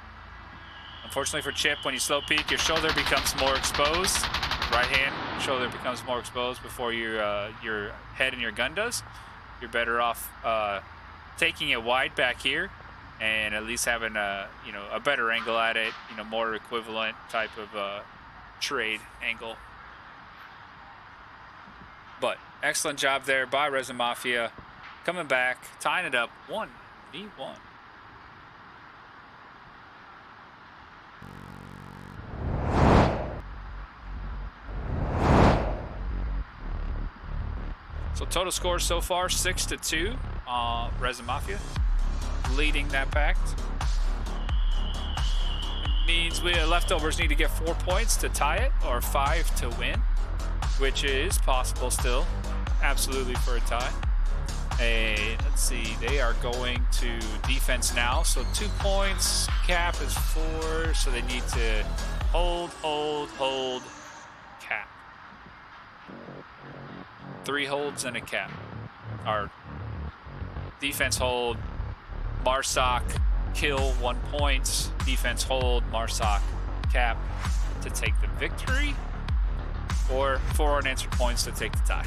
for Chip, when you slow peek, your shoulder becomes more exposed. Right hand shoulder becomes more exposed before your head and your gun does. You're better off taking it wide back here and at least having a better angle at it, more equivalent type of trade angle. But excellent job there by Resin Mafia, coming back, tying it up 1v1. So total score so far 6-2. Resin Mafia leading that pact. It means we leftovers need to get 4 points to tie it, or 5 to win, which is possible still, absolutely, for a tie. And let's see, they are going to defense now, so 2 points. Cap is 4, so they need to hold. Cap. 3 holds and a cap. Our defense hold, Marsoc, kill 1 point. Defense hold, Marsoc, cap to take the victory. Or 4 unanswered points to take the tie.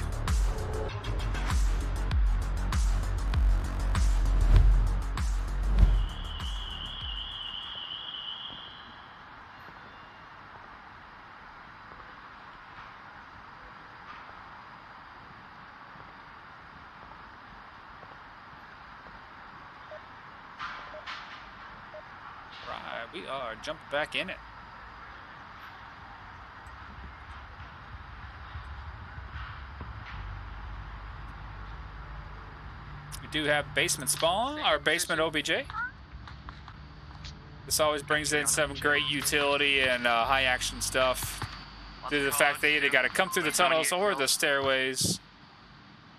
Right, we are jumping back in it. We do have basement spawn, our basement OBJ. This always brings in some great utility and high action stuff. Due to the fact they either got to come through the tunnels or the stairways.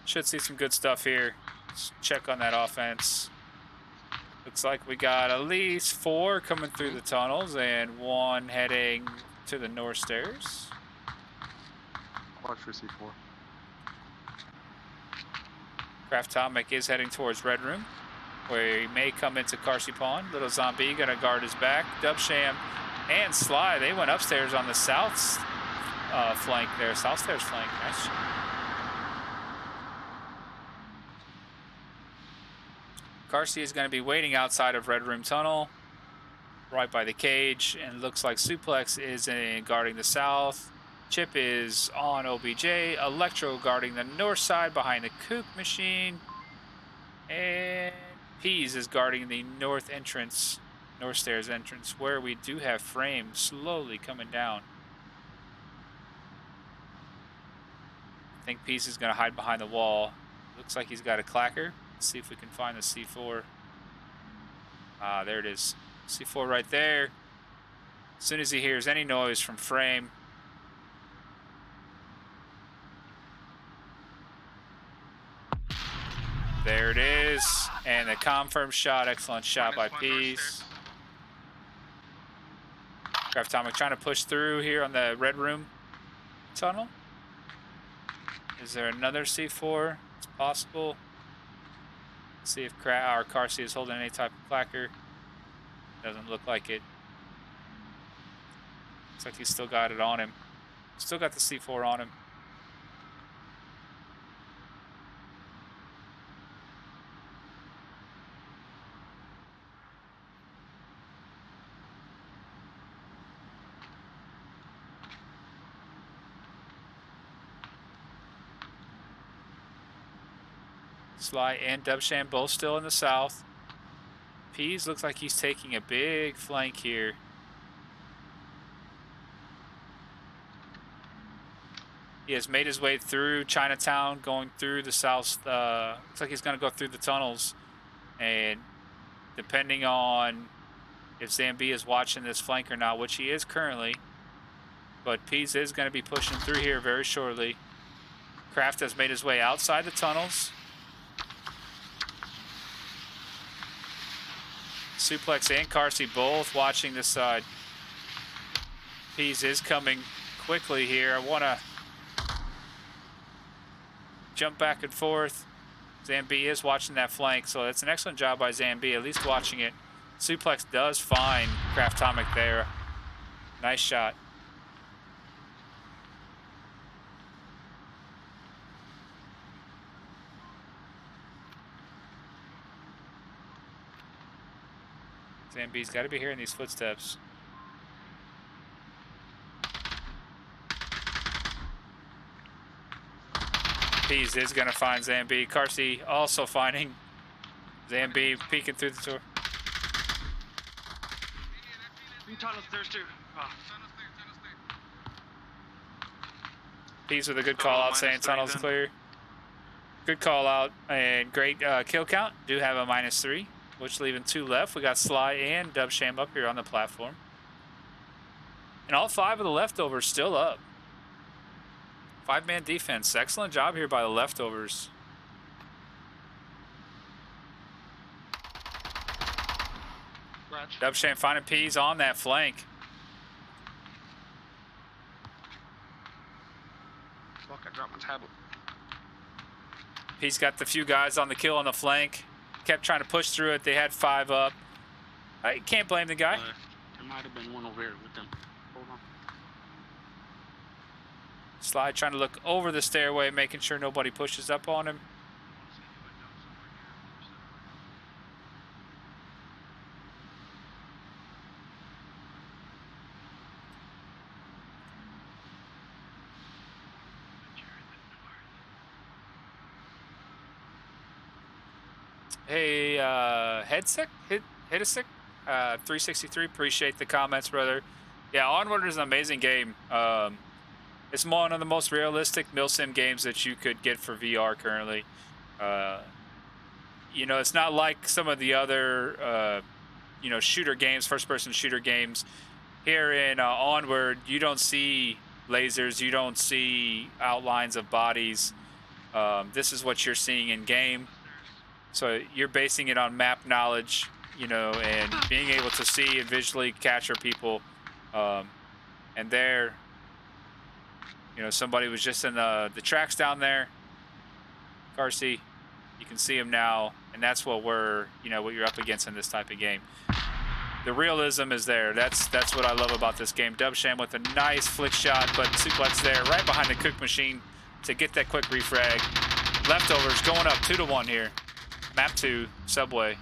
Should see some good stuff here. Let's check on that offense. Looks like we got at least 4 coming through the tunnels and 1 heading to the north stairs. Watch for C4. Craftomic is heading towards Red Room, where he may come into Carsey Pond. Little Zombie gonna guard his back. Dubsham and Sly, they went upstairs on the south flank there. South stairs flank. Nice. Carsey is going to be waiting outside of Red Room Tunnel, right by the cage, and looks like Suplex is guarding the south. Chip is on OBJ. Electro guarding the north side behind the Kook machine. And Peas is guarding the north entrance, north stairs entrance, where we do have Frame slowly coming down. I think Peas is going to hide behind the wall. Looks like he's got a clacker. Let's see if we can find the C4. Ah, there it is. C4 right there. As soon as he hears any noise from Frame, there it is. And the confirmed shot. Excellent shot by Peas. Craftomic trying to push through here on the Red Room tunnel. Is there another C4? It's possible. Let's see if our Carsey is holding any type of clacker. Doesn't look like it. Looks like he's still got it on him. Still got the C4 on him. Sly and Dubsham both still in the south. Peas looks like he's taking a big flank here. He has made his way through Chinatown, going through the south. Looks like he's going to go through the tunnels. And depending on if Zambi is watching this flank or not, which he is currently, but Peas is going to be pushing through here very shortly. Kraft has made his way outside the tunnels. Suplex and Carsey both watching this side. Peas is coming quickly here. I want to jump back and forth. Zambi is watching that flank, so that's an excellent job by Zambi, at least watching it. Suplex does find Craftomic there. Nice shot. Zambi's got to be hearing these footsteps. Peas is going to find Zambi. Carsey also finding Zambi, peeking through the door. Tunnels, there's 2. Peas with a good call out saying tunnel's clear. Good call out and great kill count. Do have a -3. Which leaving 2 left. We got Sly and Dubsham up here on the platform. And all 5 of the leftovers still up. 5-man defense. Excellent job here by the leftovers. Dubsham finding Peas on that flank. Fuck, I dropped my tablet. He's got the few guys on the kill on the flank. Kept trying to push through it. They had 5 up. I can't blame the guy. There might have been one over here with them. Hold on. Slide trying to look over the stairway, making sure nobody pushes up on him. Hey, Headsick? Hit-a-sick? 363, appreciate the comments, brother. Yeah, Onward is an amazing game. It's one of the most realistic milsim games that you could get for VR currently. You know, it's not like some of the other, you know, shooter games, first-person shooter games. Here in Onward, you don't see lasers, you don't see outlines of bodies. This is what you're seeing in game. So you're basing it on map knowledge, you know, and being able to see and visually capture people. And there, you know, somebody was just in the tracks down there. Carsey, you can see him now, and that's what we're, you know, what you're up against in this type of game. The realism is there. That's what I love about this game. Dubsham with a nice flick shot, but suplex there, right behind the cook machine to get that quick refrag. Leftovers going up 2-1 here. Map 2, Subway.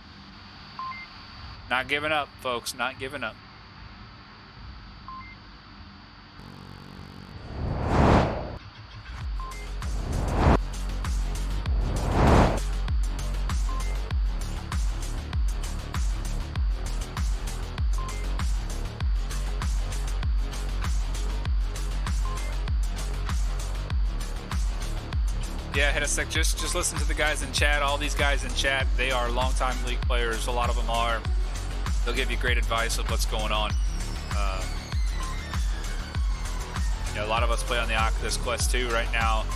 Not giving up, folks. Not giving up. Yeah, hit a sec. Just listen to the guys in chat. All these guys in chat, they are longtime League players. A lot of them are. They'll give you great advice of what's going on. You know, a lot of us play on the Oculus Quest 2 right now.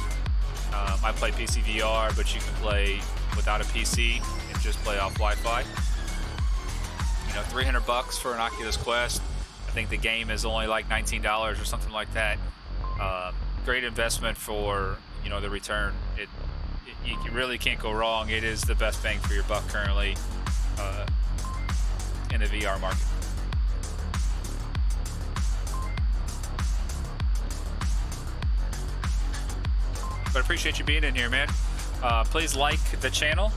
I play PC VR, but you can play without a PC and just play off Wi-Fi. You know, $300 for an Oculus Quest. I think the game is only like $19 or something like that. Great investment for, you know, the return. You really can't go wrong. It is the best bang for your buck currently in the VR market. But appreciate you being in here, man. Please like the channel.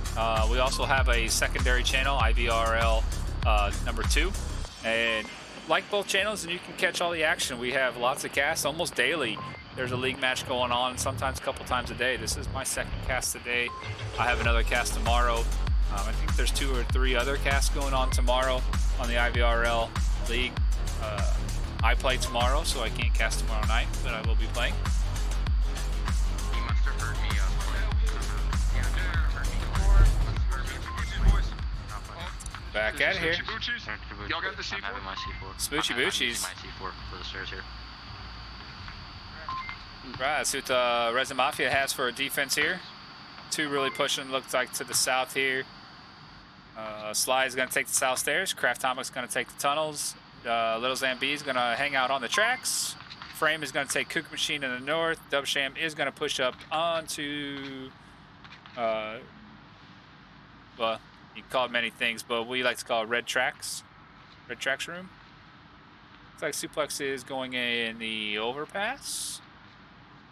We also have a secondary channel, IVRL #2, and like both channels, and you can catch all the action. We have lots of casts almost daily. There's a league match going on, sometimes a couple times a day. This is my second cast today. I have another cast tomorrow. I think there's 2 or 3 other casts going on tomorrow on the IVRL League. I play tomorrow, so I can't cast tomorrow night, but I will be playing. He must have heard me Back at it here. Y'all got the C4? I'm having my C4. Smoochy I'm Boochies. my C4 for the stairs here. Right, that's what Resin Mafia has for a defense here. 2 really pushing, looks like, to the south here. Sly is going to take the south stairs. Craft Tomic's going to take the tunnels. Little Zambi is going to hang out on the tracks. Frame is going to take Cook Machine in the north. Dubsham is going to push up onto, well, you can call it many things, but we like to call it Red Tracks. Red Tracks room. Looks like Suplex is going in the overpass.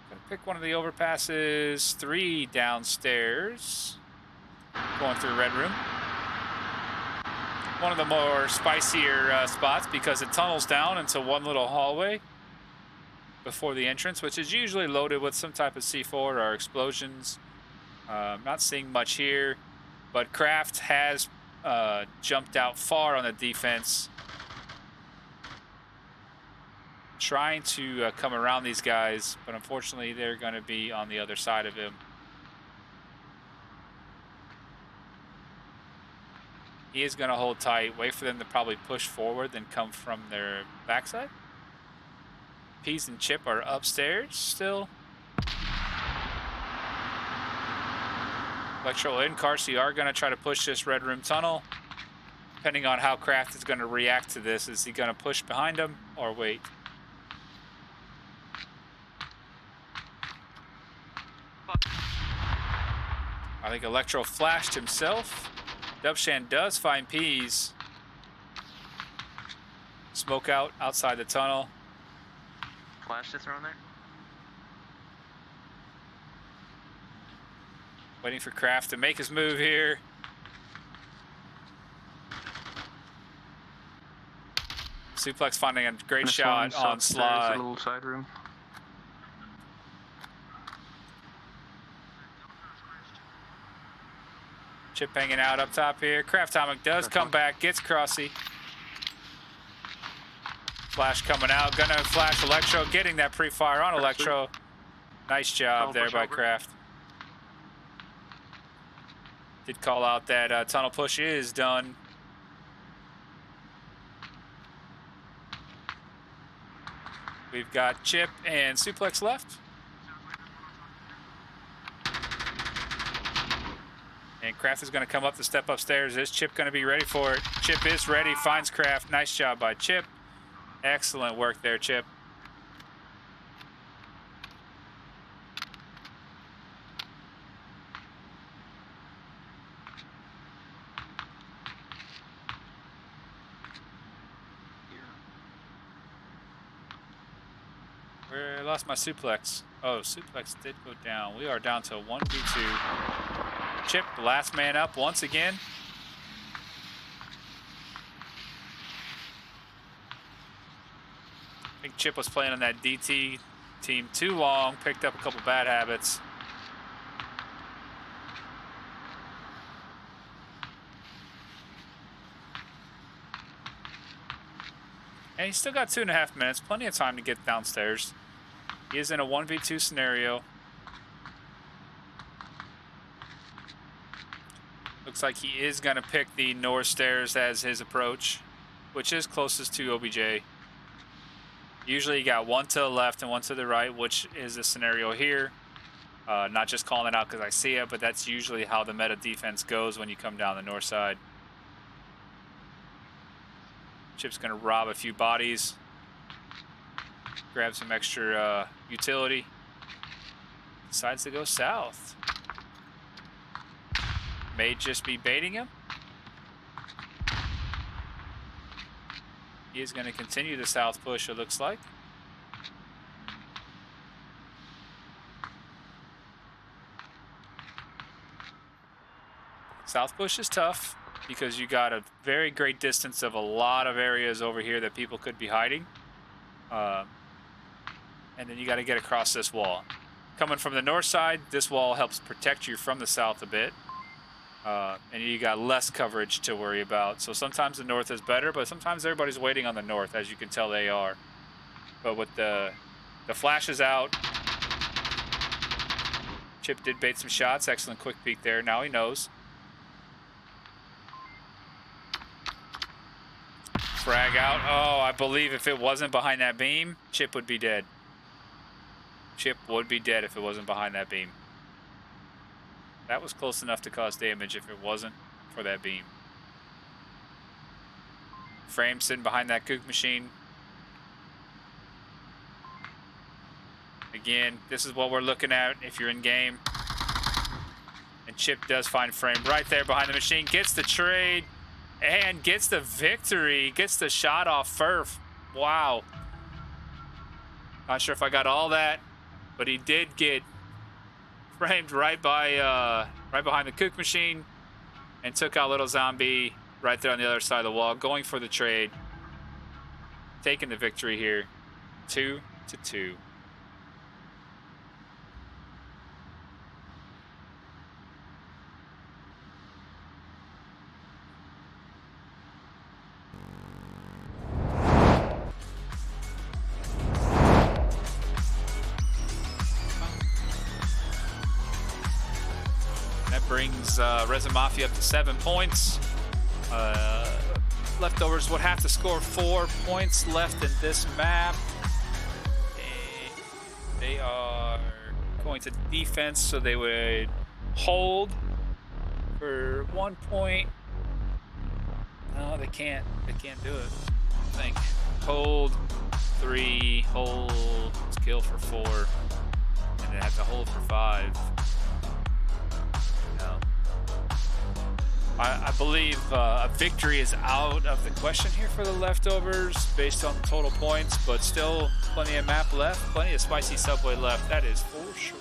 Gonna pick one of the overpasses. 3 downstairs. Going through Red Room. One of the more spicier spots because it tunnels down into one little hallway before the entrance, which is usually loaded with some type of C4 or explosions. Not seeing much here, but Kraft has jumped out far on the defense, trying to come around these guys, but unfortunately they're going to be on the other side of him. He is going to hold tight, wait for them to probably push forward, then come from their backside. Peas and Chip are upstairs still. Electro and Carsey are going to try to push this Red Room tunnel. Depending on how Kraft is going to react to this, is he going to push behind him or wait? I think Electro flashed himself. Dubshan does find Peas. Smoke out outside the tunnel. Flash to throw in there. Waiting for Kraft to make his move here. Suplex finding a great shot on Sly. A little side room. Chip hanging out up top here. Craftomic does come back, gets Crossy. Flash coming out, gonna flash Electro, getting that pre-fire on Electro. Nice job there by Kraft. Did call out that tunnel push is done. We've got Chip and Suplex left. And Kraft is going to come up the step upstairs. Is Chip going to be ready for it? Chip is ready, finds Kraft. Nice job by Chip. Excellent work there, Chip. I lost my suplex. Oh, suplex did go down. We are down to 1v2. Chip, last man up once again. I think Chip was playing on that DT team too long, picked up a couple bad habits. And he's still got 2.5 minutes, plenty of time to get downstairs. He is in a 1v2 scenario. Looks like he is going to pick the north stairs as his approach, which is closest to OBJ. Usually you got one to the left and one to the right, which is the scenario here. Not just calling it out because I see it, but that's usually how the meta defense goes when you come down the north side. Chip's going to rob a few bodies. Grab some extra utility. Decides to go south. May just be baiting him. He is going to continue the south push, it looks like. South push is tough because you got a very great distance of a lot of areas over here that people could be hiding. And then you got to get across this wall. Coming from the north side, this wall helps protect you from the south a bit. And you got less coverage to worry about. So sometimes the north is better, but sometimes everybody's waiting on the north, as you can tell they are. But with the flashes out, Chip did bait some shots. Excellent quick peek there. Now he knows. Frag out. Oh, I believe if it wasn't behind that beam, Chip would be dead. Chip would be dead if it wasn't behind that beam. That was close enough to cause damage if it wasn't for that beam. Frame sitting behind that kook machine. Again, this is what we're looking at if you're in game. And Chip does find Frame right there behind the machine. Gets the trade and gets the victory. Gets the shot off Furf. Wow. Not sure if I got all that, but he did get framed right behind the kook machine and took out Little Zombie right there on the other side of the wall, going for the trade, taking the victory here, 2-2. Brings Resin Mafia up to 7 points. Leftovers would have to score 4 points left in this map. They are going to defense, so they would hold for 1 point. No, they can't. They can't do it. I think hold 3, hold kill for 4, and they have to hold for 5. No. I believe a victory is out of the question here for the leftovers based on total points, but still plenty of map left, plenty of spicy Subway left. That is for sure.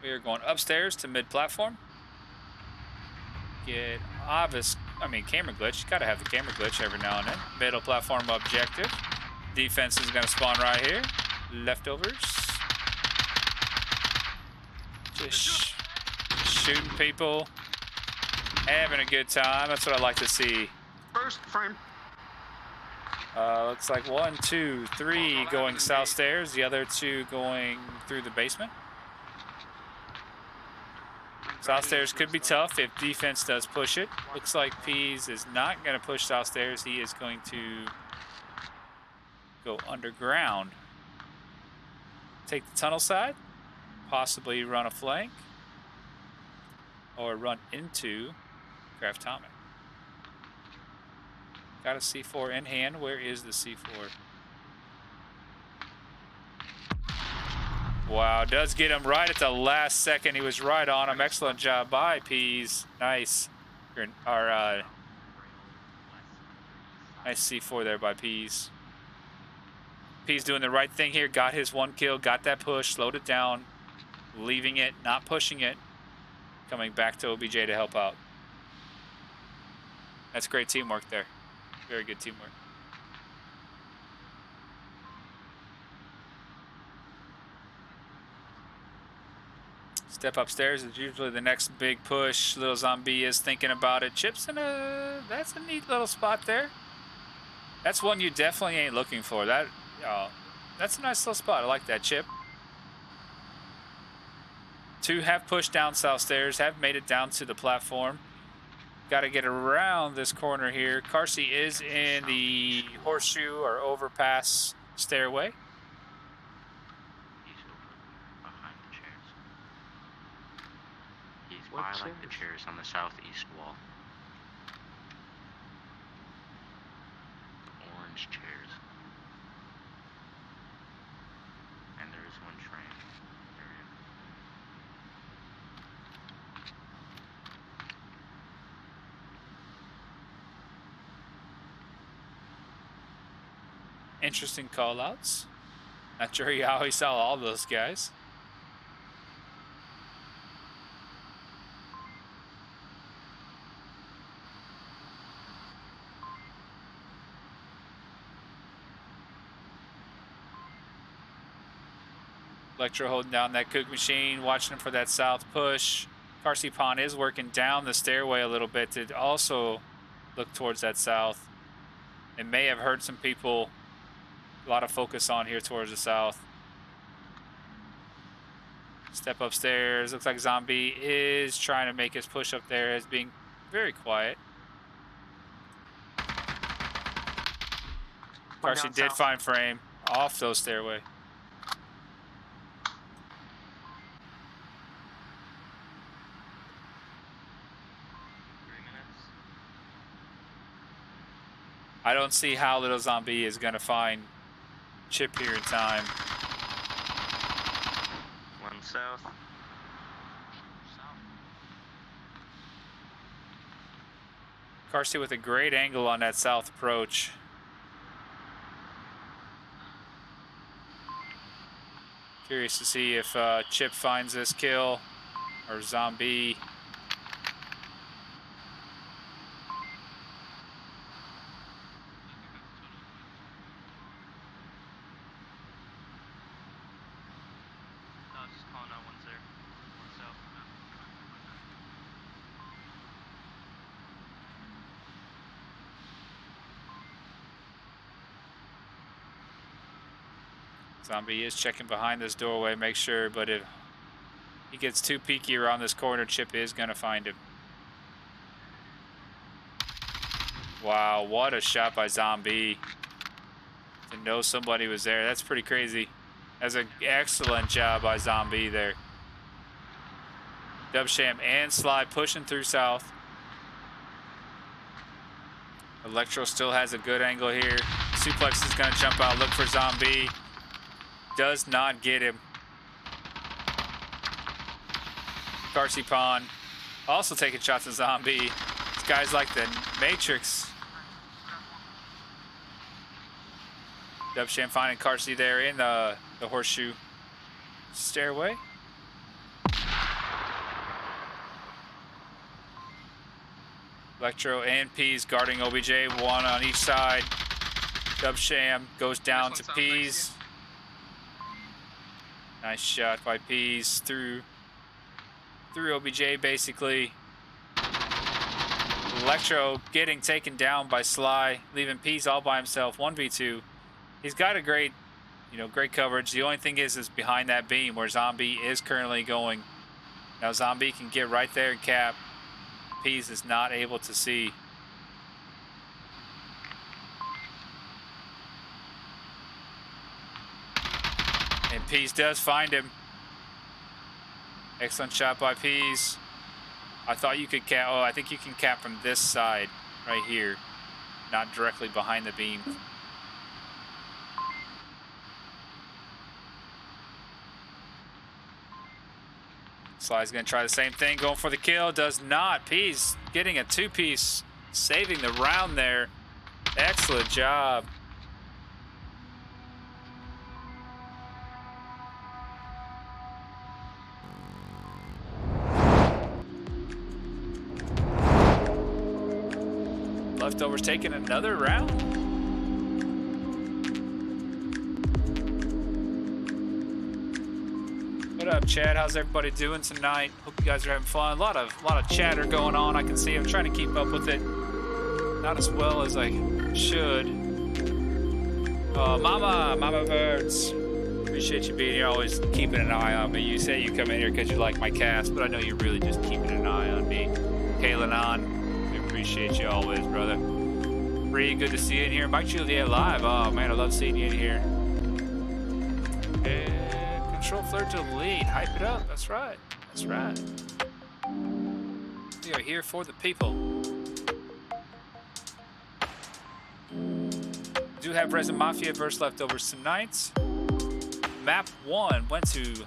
We are going upstairs to mid-platform. Get camera glitch. You gotta have the camera glitch every now and then. Middle platform objective. Defense is gonna spawn right here. Leftovers. Just shooting people. Having a good time. That's what I like to see. First frame. Looks like 1, 2, 3 going south stairs. The other 2 going through the basement. South stairs could be tough if defense does push it. Looks like Peas is not going to push south stairs. He is going to go underground. Take the tunnel side. Possibly run a flank. Or run into Craftomic. Got a C4 in hand. Where is the C4? Wow, does get him right at the last second. He was right on him. Excellent job by Peas. Nice. Nice C4 there by Peas. Peas doing the right thing here. Got his 1 kill. Got that push. Slowed it down. Leaving it. Not pushing it. Coming back to OBJ to help out. That's great teamwork there. Very good teamwork. Step upstairs is usually the next big push. Little Zombie is thinking about it. Chip's in that's a neat little spot there. That's one you definitely ain't looking for. That's a nice little spot. I like that, Chip. 2 have pushed down south stairs, have made it down to the platform. Got to get around this corner here. Carsey is in the horseshoe or overpass stairway. I like the chairs on the southeast wall. Orange chairs. And there is 1 train area. Interesting call-outs. Not sure how he saw all those guys. Electro holding down that cook machine, watching him for that south push. Carsey Pond is working down the stairway a little bit to also look towards that south. It may have heard some people. A lot of focus on here towards the south. Step upstairs. Looks like Zombie is trying to make his push up there as being very quiet. Carsey did find frame off those stairway. I don't see how Little Zombie is going to find Chip here in time. 1 south. Carsey with a great angle on that south approach. Curious to see if Chip finds this kill or Zombie. Zombie is checking behind this doorway, make sure, but if he gets too peeky around this corner, Chip is going to find him. Wow, what a shot by Zombie. To know somebody was there, that's pretty crazy. That's an excellent job by Zombie there. Dubsham and Sly pushing through south. Electro still has a good angle here. Suplex is going to jump out, look for Zombie. Does not get him. Carsey also taking shots at Zombie. These guys like the Matrix. Dubsham finding Carsey there in the horseshoe stairway. Electro and Peas guarding OBJ, one on each side. Dubsham goes down to Peas. Nice shot by Peas through OBJ basically. Electro getting taken down by Sly, leaving Peas all by himself, 1v2. He's got a great coverage. The only thing is behind that beam where Zombie is currently going. Now Zombie can get right there and cap. Peas is not able to see. And Peas does find him. Excellent shot by Peas. I thought you could cap. Oh, I think you can cap from this side right here, not directly behind the beam. Sly's gonna try the same thing, going for the kill, does not. Peas getting a two-piece, saving the round there. Excellent job. Leftovers taking another round. What up, Chad? How's everybody doing tonight? Hope you guys are having fun. A lot of chatter going on. I can see. I'm trying to keep up with it. Not as well as I should. Mama Birds. Appreciate you being here. Always keeping an eye on me. You say you come in here because you like my cast, but I know you're really just keeping an eye on me. Kalen, we appreciate you always, brother. Bree, good to see you in here. Mike Juliet live. Oh man, I love seeing you in here. And Control Flirt to the lead. Hype it up. That's right. That's right. We are here for the people. We do have Resin Mafia versus Leftovers tonight. Map 1 went to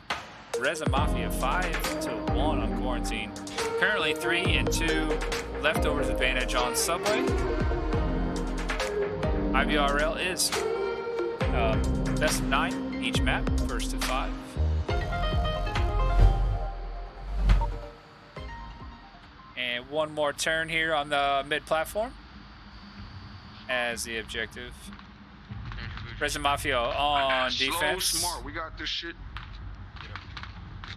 Resin Mafia 5-1 on quarantine. Currently 3-2 Leftovers advantage on Subway. IVRL is best of 9 each map, first to 5. And one more turn here on the mid platform as the objective. Resin Mafia on defense. Slow, smart. We got this shit.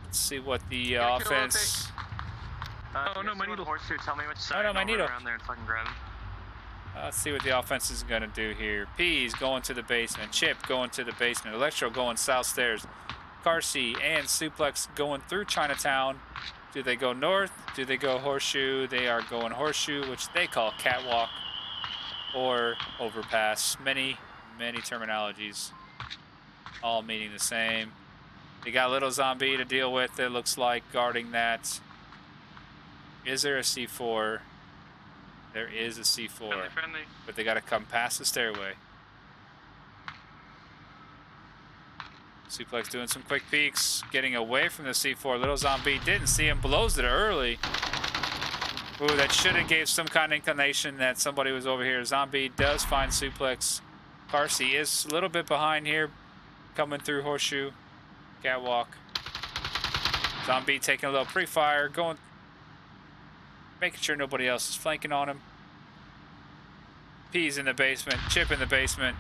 Let's see what the offense. Oh no, my needle. Horseshoe, tell me which side. Oh no, my needle. Around there and fucking grab him. Let's see what the offense is going to do here. Peas going to the basement. Chip going to the basement. Electro going south stairs. Carsey and Suplex going through Chinatown. Do they go north? Do they go horseshoe? They are going horseshoe, which they call catwalk or overpass. Many terminologies, all meaning the same. They got a little zombie to deal with, it looks like, guarding that. Is there a C4? There is a C4, Friendly. but they got to come past the stairway. Suplex doing some quick peeks, getting away from the C4. Little zombie didn't see him, blows it early. Ooh, that should have gave some kind of inclination that somebody was over here. Zombie does find Suplex. Carsey is a little bit behind here, coming through horseshoe, catwalk. Zombie taking a little pre-fire, going, making sure nobody else is flanking on him. Peas in the basement, Chip in the basement.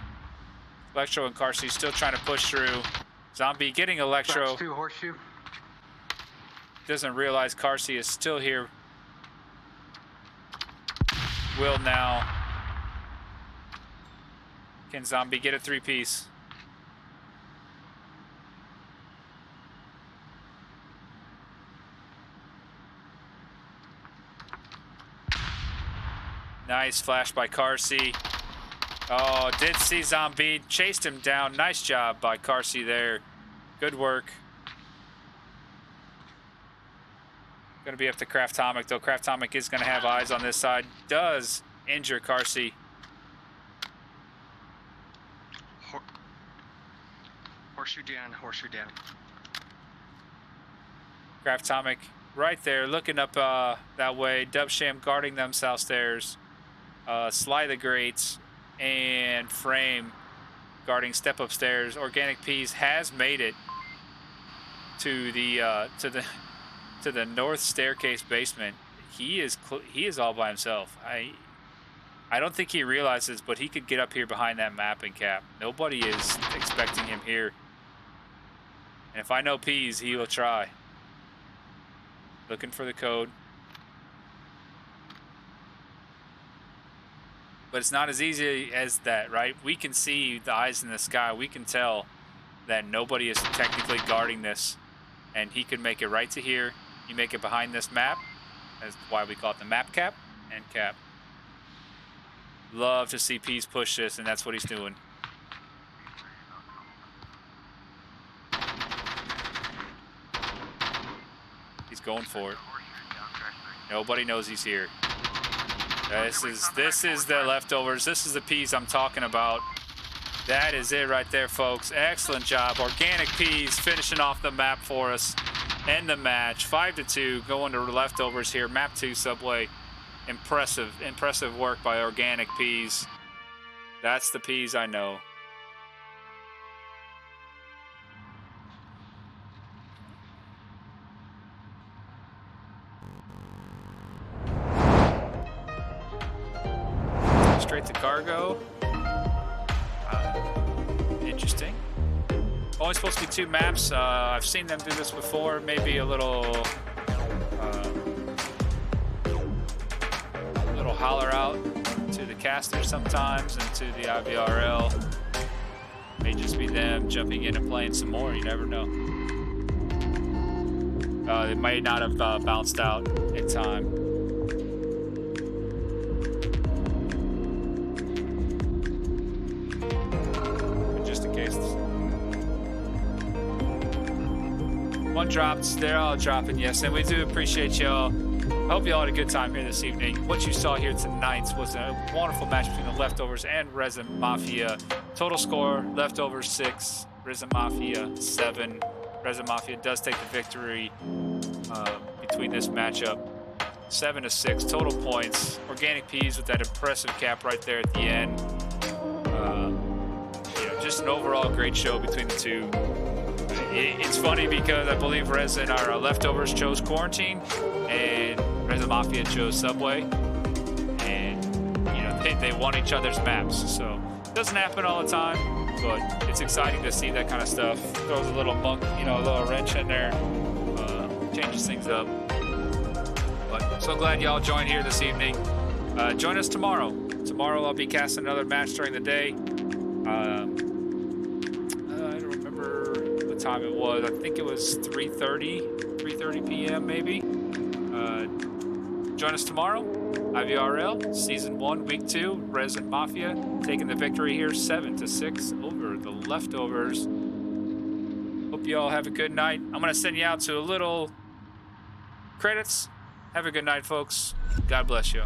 Electro and Carsey still trying to push through. Zombie getting Electro. Horseshoe. Doesn't realize Carsey is still here. Will now. Can Zombie get a 3-piece? Nice flash by Carsey. Oh, did see Zombie. Chased him down. Nice job by Carsey there. Good work. Gonna be up to Craftomic, though. Craftomic is gonna have eyes on this side. Does injure Carsey. Horseshoe down, horseshoe down. Craftomic right there, looking up that way. Dubsham guarding them south stairs. Sly the Greats and Frame guarding step upstairs. Organic Peas has made it to the north staircase basement. He is all by himself. I don't think he realizes, but he could get up here behind that map and cap. Nobody is expecting him here. And if I know Peas, he will try. Looking for the code. But it's not as easy as that, right? We can see the eyes in the sky. We can tell that nobody is technically guarding this. And he could make it right to here. You make it behind this map. That's why we call it the map cap and cap. Love to see Peas push this, and that's what he's doing. He's going for it. Nobody knows he's here. This is the leftovers. This is the Peas I'm talking about. That is it right there, folks. Excellent job. Organic Peas finishing off the map for us. End the match. 5-2. Going to leftovers here. Map 2 Subway. Impressive work by Organic Peas. That's the Peas I know. Straight to cargo. Interesting. Only supposed to be 2 maps. I've seen them do this before. Maybe a little holler out to the caster sometimes and to the IVRL. May just be them jumping in and playing some more. You never know. They might not have bounced out in time. But just in case. One dropped. They're all dropping, yes. And we do appreciate y'all. I hope you all had a good time here this evening. What you saw here tonight was a wonderful match between the Leftovers and Resin Mafia. Total score, Leftovers 6, Resin Mafia 7. Resin Mafia does take the victory between this matchup. 7-6 total points. Organic Peas with that impressive cap right there at the end. Just an overall great show between the two. It's funny because I believe Resin, our Leftovers, chose Quarantine, and Resin Mafia chose Subway, and they won each other's maps. So it doesn't happen all the time, but it's exciting to see that kind of stuff. Throws a little a little wrench in there, changes things up. But so glad y'all joined here this evening. Join us tomorrow. Tomorrow I'll be casting another match during the day. I don't remember what time it was. I think it was 3:30 p.m. maybe. Join us tomorrow. IVRL Season 1, Week 2. Resin Mafia taking the victory here, 7-6 over the Leftovers. Hope you all have a good night. I'm gonna send you out to a little credits. Have a good night, folks. God bless you.